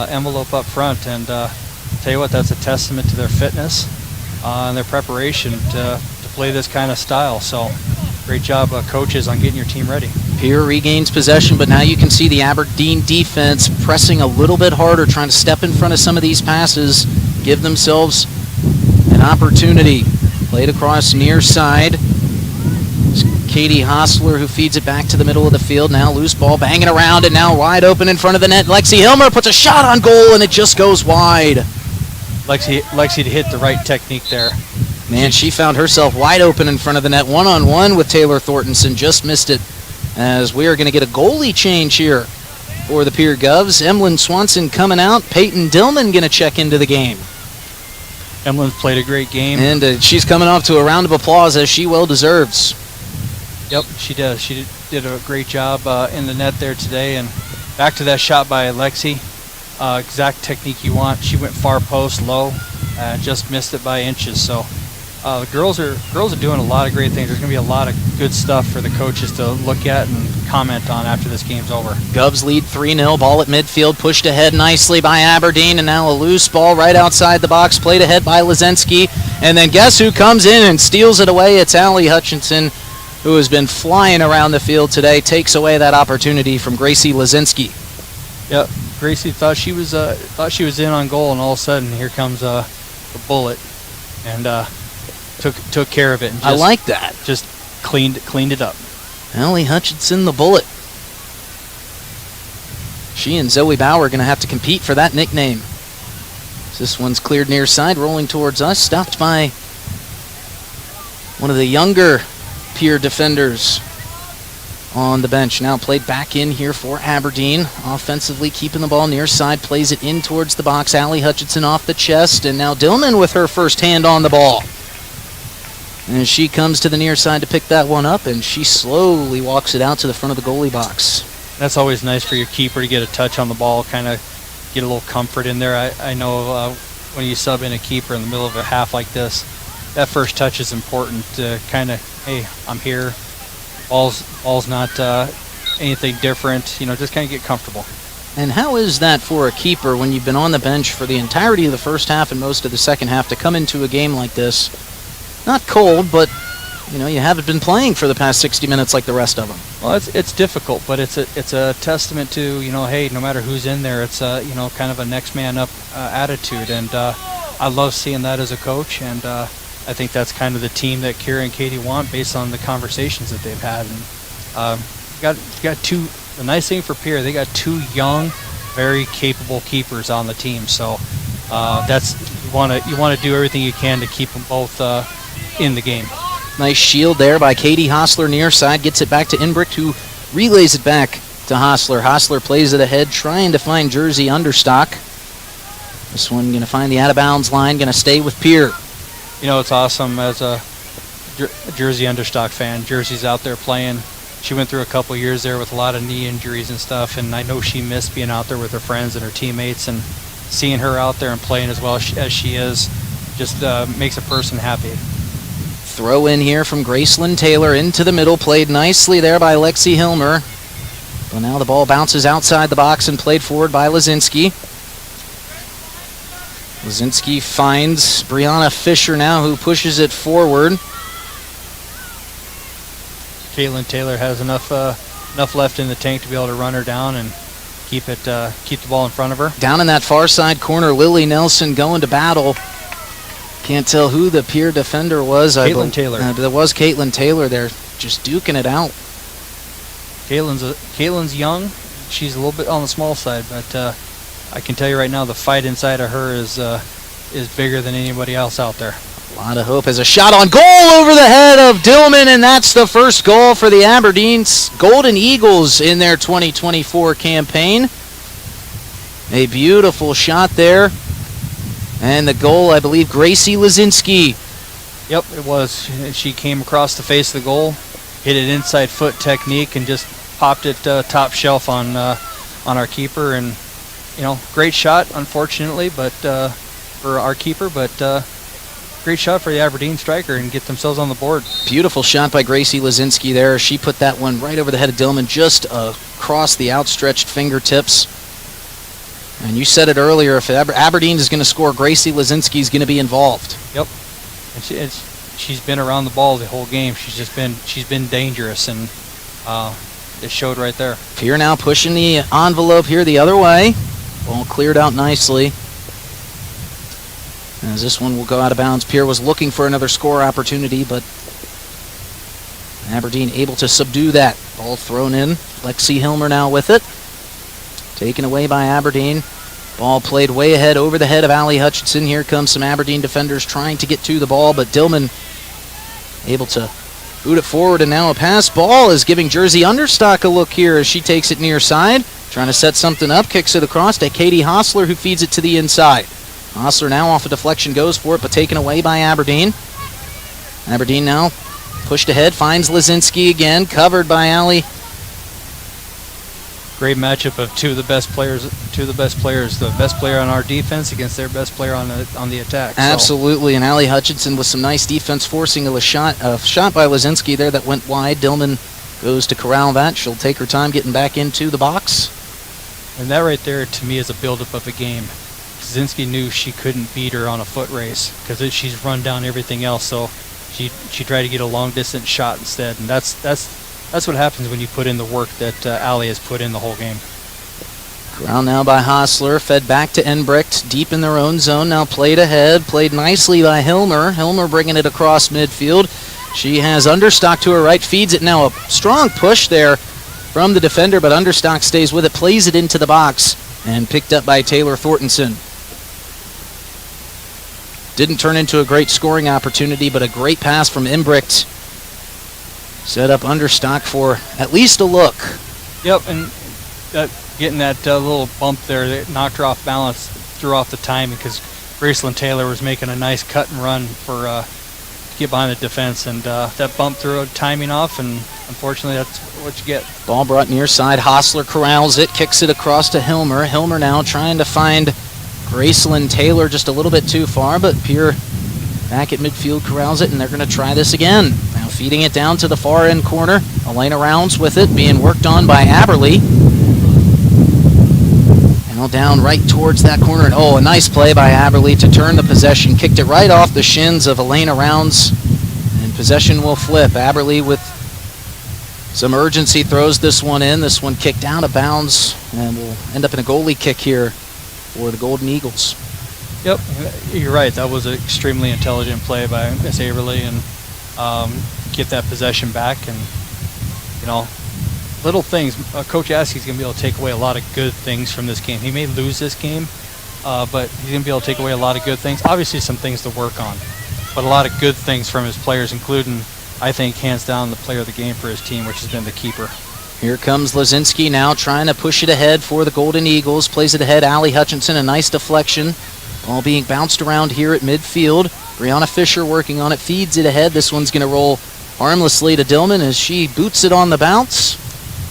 Speaker 5: envelope up front, and tell you what, that's a testament to their fitness and their preparation to play this kind of style. So great job, coaches, on getting your team ready.
Speaker 4: Pierre regains possession, but now you can see the Aberdeen defense pressing a little bit harder, trying to step in front of some of these passes, give themselves an opportunity. Played across near side. Katie Hostler, who feeds it back to the middle of the field. Now loose ball banging around, and now wide open in front of the net. Lexi Hilmer puts a shot on goal, and it just goes wide.
Speaker 5: Lexi to hit the right technique there.
Speaker 4: Man, she found herself wide open in front of the net, one-on-one with Taylor Thorntonson. Just missed it, as we are going to get a goalie change here for the Pierre Govs. Emmeline Swanson coming out. Peyton Dillman going to check into the game.
Speaker 5: Emmeline's played a great game.
Speaker 4: And she's coming off to a round of applause, as she well deserves.
Speaker 5: Yep, she does. She did a great job in the net there today. And back to that shot by Lexi. Exact technique you want. She went far post, low, just missed it by inches. So the girls are doing a lot of great things. There's going to be a lot of good stuff for the coaches to look at and comment on after this game's over.
Speaker 4: Govs lead 3-0. Ball at midfield, pushed ahead nicely by Aberdeen, and now a loose ball right outside the box, played ahead by Lazinski. And then guess who comes in and steals it away? It's Allie Hutchinson, who has been flying around the field today, takes away that opportunity from Gracie Lazinski.
Speaker 5: Yep, Gracie thought she was in on goal, and all of a sudden here comes a bullet, and took care of it. And just,
Speaker 4: I like that.
Speaker 5: Just cleaned it up.
Speaker 4: Allie Hutchinson, the bullet. She and Zoe Bauer are going to have to compete for that nickname. This one's cleared near side, rolling towards us, stopped by one of the younger Pierre defenders, on the bench. Now played back in here for Aberdeen. Offensively keeping the ball near side, plays it in towards the box. Allie Hutchinson off the chest, and now Dillman with her first hand on the ball. And she comes to the near side to pick that one up, and she slowly walks it out to the front of the goalie box.
Speaker 5: That's always nice for your keeper to get a touch on the ball, kind of get a little comfort in there. I know when you sub in a keeper in the middle of a half like this, that first touch is important to kind of, hey, I'm here. Ball's not anything different. You know, just kind of get comfortable.
Speaker 4: And how is that for a keeper when you've been on the bench for the entirety of the first half and most of the second half to come into a game like this? Not cold, but you know, you haven't been playing for the past 60 minutes like the rest of them.
Speaker 5: Well, it's difficult, but it's a testament to, you know, hey, no matter who's in there, it's you know, kind of a next man up attitude, and I love seeing that as a coach, and I think that's kind of the team that Kira and Katie want based on the conversations that they've had. And got two. The nice thing for Pierre, they got two young, very capable keepers on the team. So that's you want to do everything you can to keep them both in the game.
Speaker 4: Nice shield there by Katie Hostler near side. Gets it back to Inbricht, who relays it back to Hostler. Hostler plays it ahead, trying to find Jersey Understock. This one going to find the out-of-bounds line, going to stay with Pierre.
Speaker 5: You know, it's awesome as a Jersey Understock fan. Jersey's out there playing. She went through a couple years there with a lot of knee injuries and stuff, and I know she missed being out there with her friends and her teammates, and seeing her out there and playing as well as she is just makes a person happy.
Speaker 4: Throw in here from Gracelyn Taylor into the middle, played nicely there by Lexi Hilmer. Well, now the ball bounces outside the box and played forward by Lazinski. Lazinski finds Brianna Fisher now, who pushes it forward.
Speaker 5: Caitlin Taylor has enough left in the tank to be able to run her down and keep the ball in front of her.
Speaker 4: Down in that far side corner, Lily Nelson going to battle. Can't tell who the Pierre defender was.
Speaker 5: Caitlin Taylor.
Speaker 4: There was Caitlin Taylor there, just duking it out.
Speaker 5: Caitlin's young. She's a little bit on the small side, but I can tell you right now, the fight inside of her is bigger than anybody else out there.
Speaker 4: A lot of hope as a shot on goal over the head of Dillman, and that's the first goal for the Aberdeen Golden Eagles in their 2024 campaign. A beautiful shot there. And the goal, I believe, Gracie Lazinski.
Speaker 5: Yep, it was. She came across the face of the goal, hit it inside foot technique, and just popped it top shelf on our keeper. And you know, great shot, unfortunately, but for our keeper, but great shot for the Aberdeen striker and get themselves on the board.
Speaker 4: Beautiful shot by Gracie Lazinski there. She put that one right over the head of Dillman, just across the outstretched fingertips. And you said it earlier, if Aberdeen is going to score, Gracie Lazinski is going to be involved.
Speaker 5: Yep. And she's been around the ball the whole game. She's been dangerous, and it showed right there.
Speaker 4: Pierre now pushing the envelope here the other way. Ball cleared out nicely. As this one will go out of bounds. Pierre was looking for another score opportunity, but Aberdeen able to subdue that. Ball thrown in. Lexi Hilmer now with it. Taken away by Aberdeen. Ball played way ahead over the head of Allie Hutchinson. Here comes some Aberdeen defenders trying to get to the ball, but Dillman able to boot it forward, and now a pass. Ball is giving Jersey Understock a look here as she takes it near side. Trying to set something up, kicks it across to Katie Hostler, who feeds it to the inside. Hostler now off a deflection, goes for it, but taken away by Aberdeen. Aberdeen now pushed ahead, finds Lazinski again, covered by Allie.
Speaker 5: Great matchup of two of the best players. The best player on our defense against their best player on the attack.
Speaker 4: Absolutely, and Allie Hutchinson with some nice defense, forcing a shot by Lazinski there that went wide. Dillman goes to corral that. She'll take her time getting back into the box.
Speaker 5: And that right there, to me, is a buildup of a game. Lazinski knew she couldn't beat her on a foot race because she's run down everything else. So she tried to get a long distance shot instead, and that's what happens when you put in the work that Allie has put in the whole game.
Speaker 4: Ground now by Hostler, fed back to Enbricht, deep in their own zone, now played ahead, played nicely by Hilmer. Hilmer bringing it across midfield. She has Understock to her right, feeds it now. A strong push there from the defender, but Understock stays with it, plays it into the box, and picked up by Taylor Thorntonson. Didn't turn into a great scoring opportunity, but a great pass from Enbricht. set up understock for at least a look.
Speaker 5: Yep, and getting that little bump there that knocked her off balance, threw off the timing because Graceland Taylor was making a nice cut and run for to get behind the defense, and that bump threw timing off, and unfortunately that's what you get.
Speaker 4: Ball brought near side. Hostler corrals it, kicks it across to Hilmer. Hilmer now trying to find Graceland Taylor just a little bit too far, but Pierre back at midfield corrals it, and they're going to try this again. Now feeding it down to the far end corner. Elena Rounds with it, being worked on by Aberly. Now down right towards that corner, and a nice play by Aberly to turn the possession. Kicked it right off the shins of Elena Rounds, and possession will flip. Aberly with some urgency throws this one in. This one kicked out of bounds, and will end up in a goalie kick here for the Golden Eagles.
Speaker 5: Yep, you're right. That was an extremely intelligent play by Miss Aberly, and get that possession back. And little things. Coach Askey's going to be able to take away a lot of good things from this game. He may lose this game, but he's going to be able to take away a lot of good things. Obviously, some things to work on, but a lot of good things from his players, including, I think, hands down, the player of the game for his team, which has been the keeper.
Speaker 4: Here comes Lazinski now trying to push it ahead for the Golden Eagles. Plays it ahead. Allie Hutchinson, a nice deflection. Ball being bounced around here at midfield. Brianna Fisher working on it, feeds it ahead. This one's going to roll harmlessly to Dillman as she boots it on the bounce.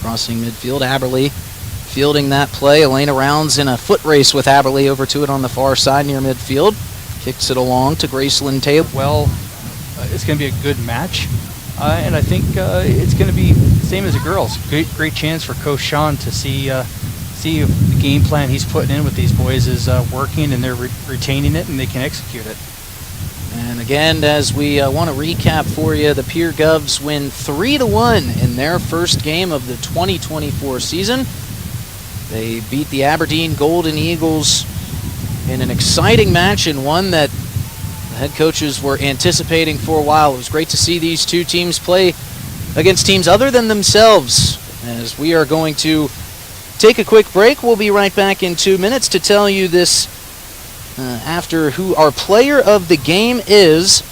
Speaker 4: Crossing midfield, Aberly fielding that play. Elena Rounds in a foot race with Aberly over to it on the far side near midfield. Kicks it along to Graceland Taylor.
Speaker 5: Well, it's going to be a good match, and I think it's going to be the same as the girls. Great chance for Coach Sean to see if the game plan he's putting in with these boys is working, and they're retaining it and they can execute it.
Speaker 4: And again, as we want to recap for you, the Pierre Govs win 3-1 in their first game of the 2024 season. They beat the Aberdeen Golden Eagles in an exciting match, and one that the head coaches were anticipating for a while. It was great to see these two teams play against teams other than themselves. As we are going to take a quick break, we'll be right back in 2 minutes to tell you this after who our player of the game is,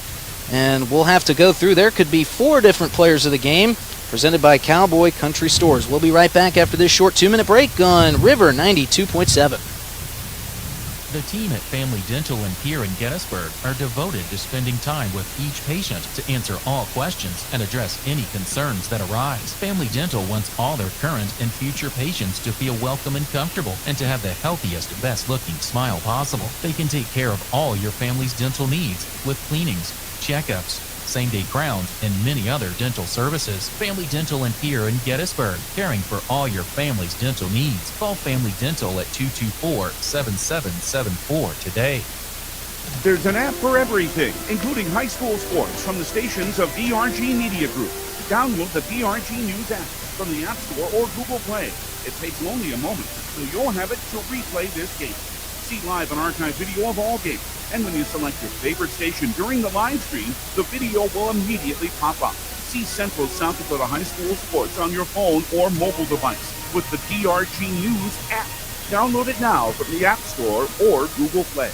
Speaker 4: and we'll have to go through. There could be 4 different players of the game, presented by Cowboy Country Stores. We'll be right back after this short 2-minute break on River 92.7.
Speaker 3: The team at Family Dental in Pierre and Gettysburg are devoted to spending time with each patient to answer all questions and address any concerns that arise. Family Dental wants all their current and future patients to feel welcome and comfortable, and to have the healthiest, best-looking smile possible. They can take care of all your family's dental needs with cleanings, checkups, same-day crowns, and many other dental services. Family Dental in Pierre and Gettysburg, caring for all your family's dental needs. Call Family Dental at 224-7774 today.
Speaker 26: There's an app for everything, including high school sports from the stations of BRG Media Group. Download the BRG News app from the App Store or Google Play. It takes only a moment, so you'll have it to replay this game. See live and archive video of all games. And when you select your favorite station during the live stream, the video will immediately pop up. See Central South Dakota High School sports on your phone or mobile device with the DRG News app. Download it now from the App Store or Google Play.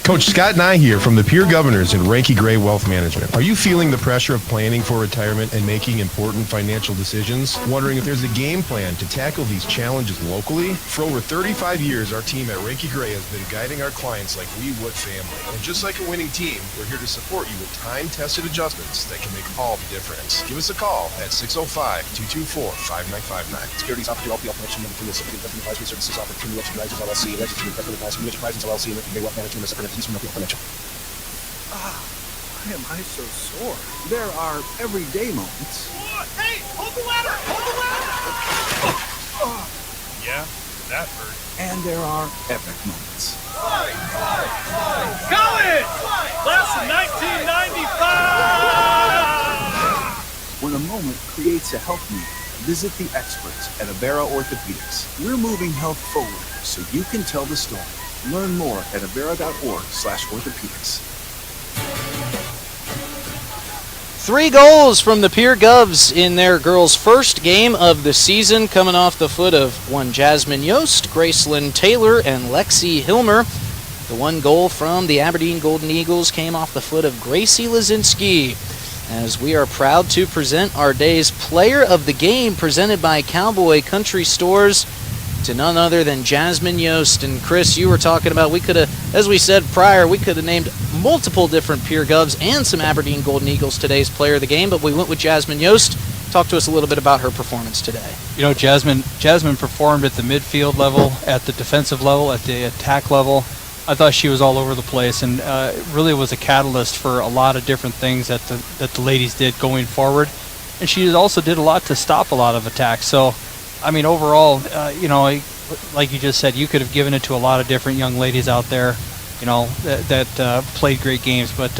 Speaker 6: Coach Scott and I here from the Pierre Governors and Ranky Gray Wealth Management. Are you feeling the pressure of planning for retirement and making important financial decisions? Wondering if there's a game plan to tackle these challenges locally? For over 35 years, our team at Ranky Gray has been guiding our clients like we would family. And just like a winning team, we're here to support you with time-tested adjustments that can make all the difference. Give us a call at 605-224-5959.
Speaker 11: Securities offered through LPL Connection Limited, Mississippi Investment Advisory Services offered through New York Advisors LLC, registered investment advisor, New York Advisors LLC, and Ranky Gray Wealth Management, Mississippi. Why
Speaker 14: am I so sore? There are everyday moments.
Speaker 11: Hey, hold the ladder! Hold the ladder!
Speaker 14: Yeah, that hurt. And there are epic moments.
Speaker 11: College! Class of 1995!
Speaker 14: When a moment creates a health need, visit the experts at Avera Orthopedics. We're moving health forward so you can tell the story. Learn more at avera.org/orthopedics.
Speaker 4: 3 goals from the Pierre Govs in their girls' first game of the season, coming off the foot of one Jasmine Yost, Graceland Taylor, and Lexi Hilmer. The 1 goal from the Aberdeen Golden Eagles came off the foot of Gracie Lazinski. as we are proud to present our day's Player of the Game, presented by Cowboy Country Stores, to none other than Jasmine Yost. And Chris, you were talking about, we could have, as we said prior, we could have named multiple different Pierre Govs and some Aberdeen Golden Eagles today's Player of the Game, but we went with Jasmine Yost. Talk to us a little bit about her performance today.
Speaker 5: You know, Jasmine performed at the midfield level, at the defensive level, at the attack level. I thought she was all over the place, and really was a catalyst for a lot of different things that the ladies did going forward. And she also did a lot to stop a lot of attacks. So, I mean, overall, you know, like you just said, you could have given it to a lot of different young ladies out there, you know, that played great games. But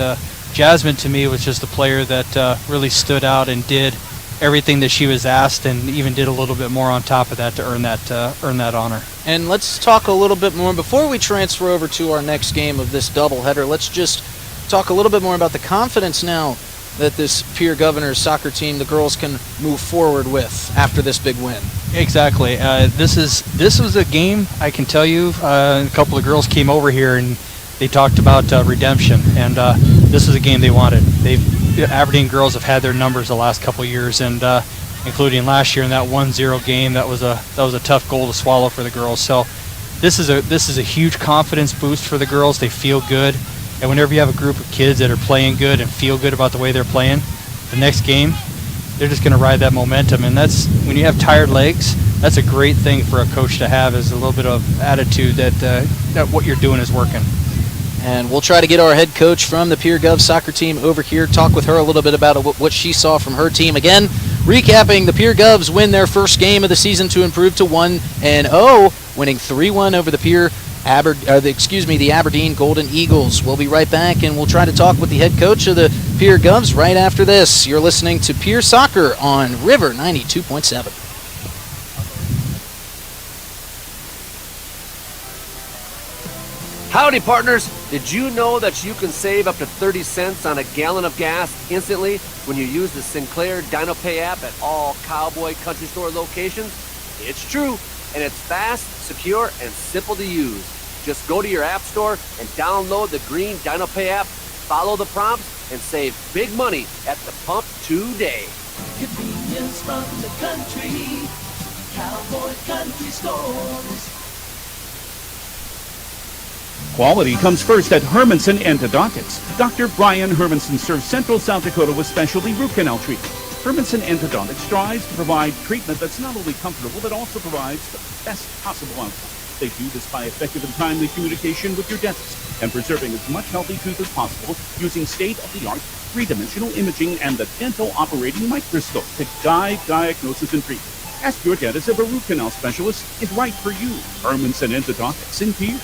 Speaker 5: Jasmine, to me, was just a player that really stood out and did everything that she was asked, and even did a little bit more on top of that to earn that honor.
Speaker 4: And let's talk a little bit more before we transfer over to our next game of this doubleheader. Let's just talk a little bit more about the confidence now that this Pierre Governors soccer team, the girls, can move forward with after this big win.
Speaker 5: Exactly. This was a game, I can tell you. A couple of girls came over here and they talked about redemption, and this is a game they wanted. Aberdeen girls have had their numbers the last couple of years, and including last year in that 1-0 game. That was a tough goal to swallow for the girls. So this is a huge confidence boost for the girls. They feel good, and whenever you have a group of kids that are playing good and feel good about the way they're playing, the next game they're just going to ride that momentum. And that's when you have tired legs. That's a great thing for a coach to have, is a little bit of attitude that what you're doing is working.
Speaker 4: And we'll try to get our head coach from the Pierre Gov soccer team over here, talk with her a little bit about what she saw from her team. Again, recapping, the Pierre Govs win their first game of the season to improve to 1-0, winning 3-1 over the Aberdeen Golden Eagles. We'll be right back, and we'll try to talk with the head coach of the Pierre Govs right after this. You're listening to Pierre Soccer on River 92.7.
Speaker 15: Howdy, partners. Did you know that you can save up to 30 cents on a gallon of gas instantly when you use the Sinclair DinoPay app at all Cowboy Country Store locations? It's true, and it's fast, secure, and simple to use. Just go to your app store and download the green DinoPay app, follow the prompts, and save big money at the pump today.
Speaker 16: Convenience from the country, Cowboy Country Stores.
Speaker 26: Quality comes first at Hermanson Endodontics. Dr. Brian Hermanson serves Central South Dakota with specialty root canal treatment. Hermanson Endodontics strives to provide treatment that's not only comfortable, but also provides the best possible outcome. They do this by effective and timely communication with your dentist and preserving as much healthy tooth as possible using state-of-the-art three-dimensional imaging and the dental operating microscope to guide diagnosis and treatment. Ask your dentist if a root canal specialist is right for you. Hermanson Endodontics in Pierre.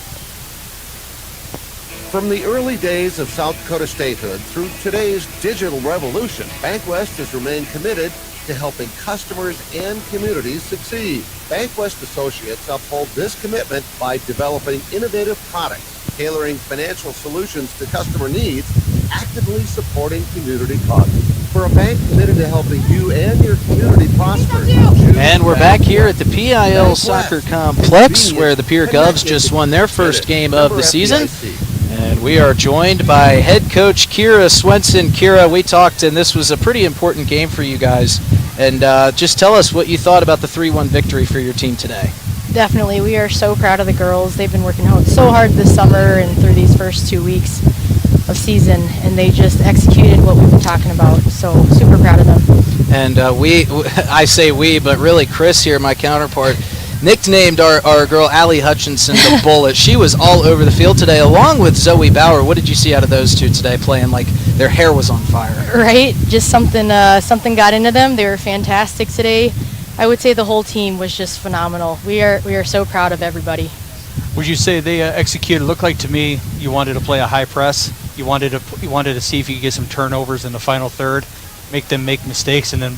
Speaker 17: From the early days of South Dakota statehood through today's digital revolution, BankWest has remained committed to helping customers and communities succeed. BankWest associates uphold this commitment by developing innovative products, tailoring financial solutions to customer needs, actively supporting community causes. For a bank committed to helping you and your community prosper.
Speaker 4: And we're back here at the PIL Soccer Complex, where the Pierre Govs just won their first game of the season. And we are joined by head coach Kira Swenson. Kira, we talked, and this was a pretty important game for you guys. And just tell us what you thought about the 3-1 victory for your team today.
Speaker 20: Definitely. We are so proud of the girls. They've been working so hard this summer and through these first 2 weeks of season, and they just executed what we've been talking about. So super proud of them.
Speaker 4: And I say we, but really Chris here, my counterpart, nicknamed our girl Allie Hutchinson the Bullet. She was all over the field today, along with Zoe Bauer. What did you see out of those two today, playing like their hair was on fire?
Speaker 20: Right, just something got into them. They were fantastic today. I would say the whole team was just phenomenal. We are so proud of everybody.
Speaker 5: Would you say they executed? Looked like to me you wanted to play a high press. You wanted to see if you could get some turnovers in the final third, make them make mistakes, and then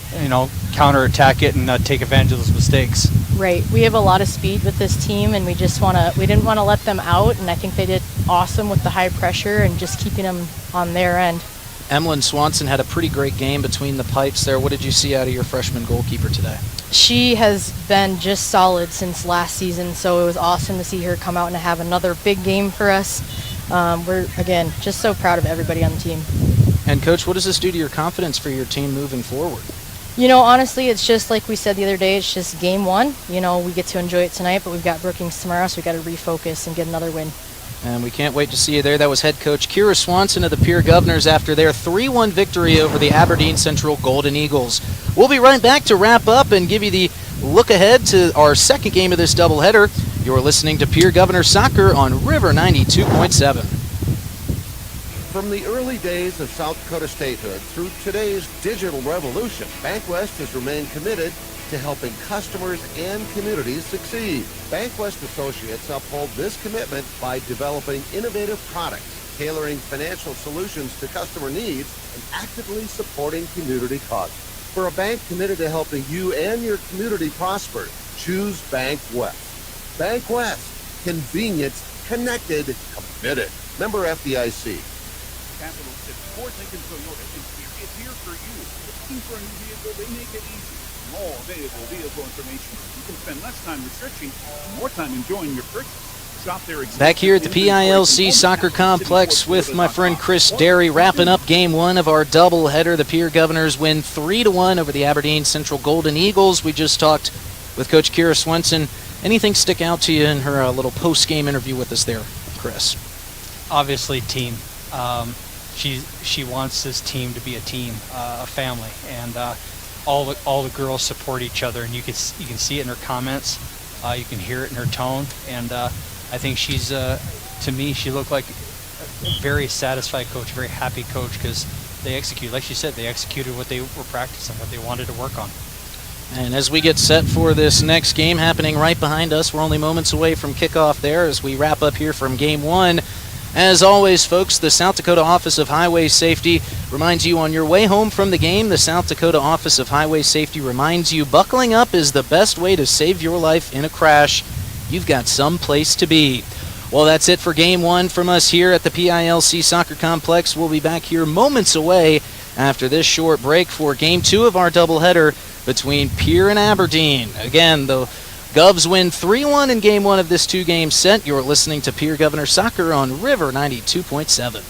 Speaker 5: counterattack it and take advantage of those mistakes.
Speaker 20: Right. We have a lot of speed with this team, and we didn't want to let them out, and I think they did awesome with the high pressure and just keeping them on their end.
Speaker 4: Emlyn Swanson had a pretty great game between the pipes there. What did you see out of your freshman goalkeeper today?
Speaker 20: She has been just solid since last season, so it was awesome to see her come out and have another big game for us. We're, again, just so proud of everybody on the team.
Speaker 4: And Coach, what does this do to your confidence for your team moving forward?
Speaker 20: You know, honestly, it's just like we said the other day, it's just game one. You know, we get to enjoy it tonight, but we've got Brookings tomorrow, so we've got to refocus and get another win.
Speaker 4: And we can't wait to see you there. That was head coach Kira Swanson of the Pierre Governors after their 3-1 victory over the Aberdeen Central Golden Eagles. We'll be right back to wrap up and give you the look ahead to our second game of this doubleheader. You're listening to Pierre Governors Soccer on River 92.7.
Speaker 17: From the early days of South Dakota statehood through today's digital revolution, BankWest has remained committed to helping customers and communities succeed. BankWest Associates uphold this commitment by developing innovative products, tailoring financial solutions to customer needs, and actively supporting community causes. For a bank committed to helping you and your community prosper, choose BankWest. BankWest. Convenience, connected, committed. Member FDIC.
Speaker 26: Capital City, Ford Lincoln Toyota is here for you. Looking for a new vehicle, they make it easy. All available vehicle information. You can spend less time researching and more time enjoying your purchase. Shop their
Speaker 4: back here at the PILC Soccer Complex with my friend Chris Derry, wrapping up game one of our doubleheader. The Pierre Governors win 3-1 over the Aberdeen Central Golden Eagles. We just talked with Coach Kira Swanson. Anything stick out to you in her little post-game interview with us there, Chris?
Speaker 5: Obviously, team. She wants this team to be a team, a family, and all the girls support each other, and you can see it in her comments, you can hear it in her tone, and I think she's to me she looked like a very satisfied coach, a very happy coach, because they execute, like she said, they executed what they were practicing, what they wanted to work on.
Speaker 4: And as we get set for this next game happening right behind us, we're only moments away from kickoff there as we wrap up here from game one. As always, folks, the South Dakota Office of Highway Safety reminds you on your way home from the game, the South Dakota Office of Highway Safety reminds you buckling up is the best way to save your life in a crash. You've got some place to be. Well, that's it for game one from us here at the PILC Soccer Complex. We'll be back here moments away after this short break for game two of our doubleheader between Pierre and Aberdeen. Again, the Govs win 3-1 in game one of this two-game set. You're listening to Pierre Governors Soccer on River 92.7.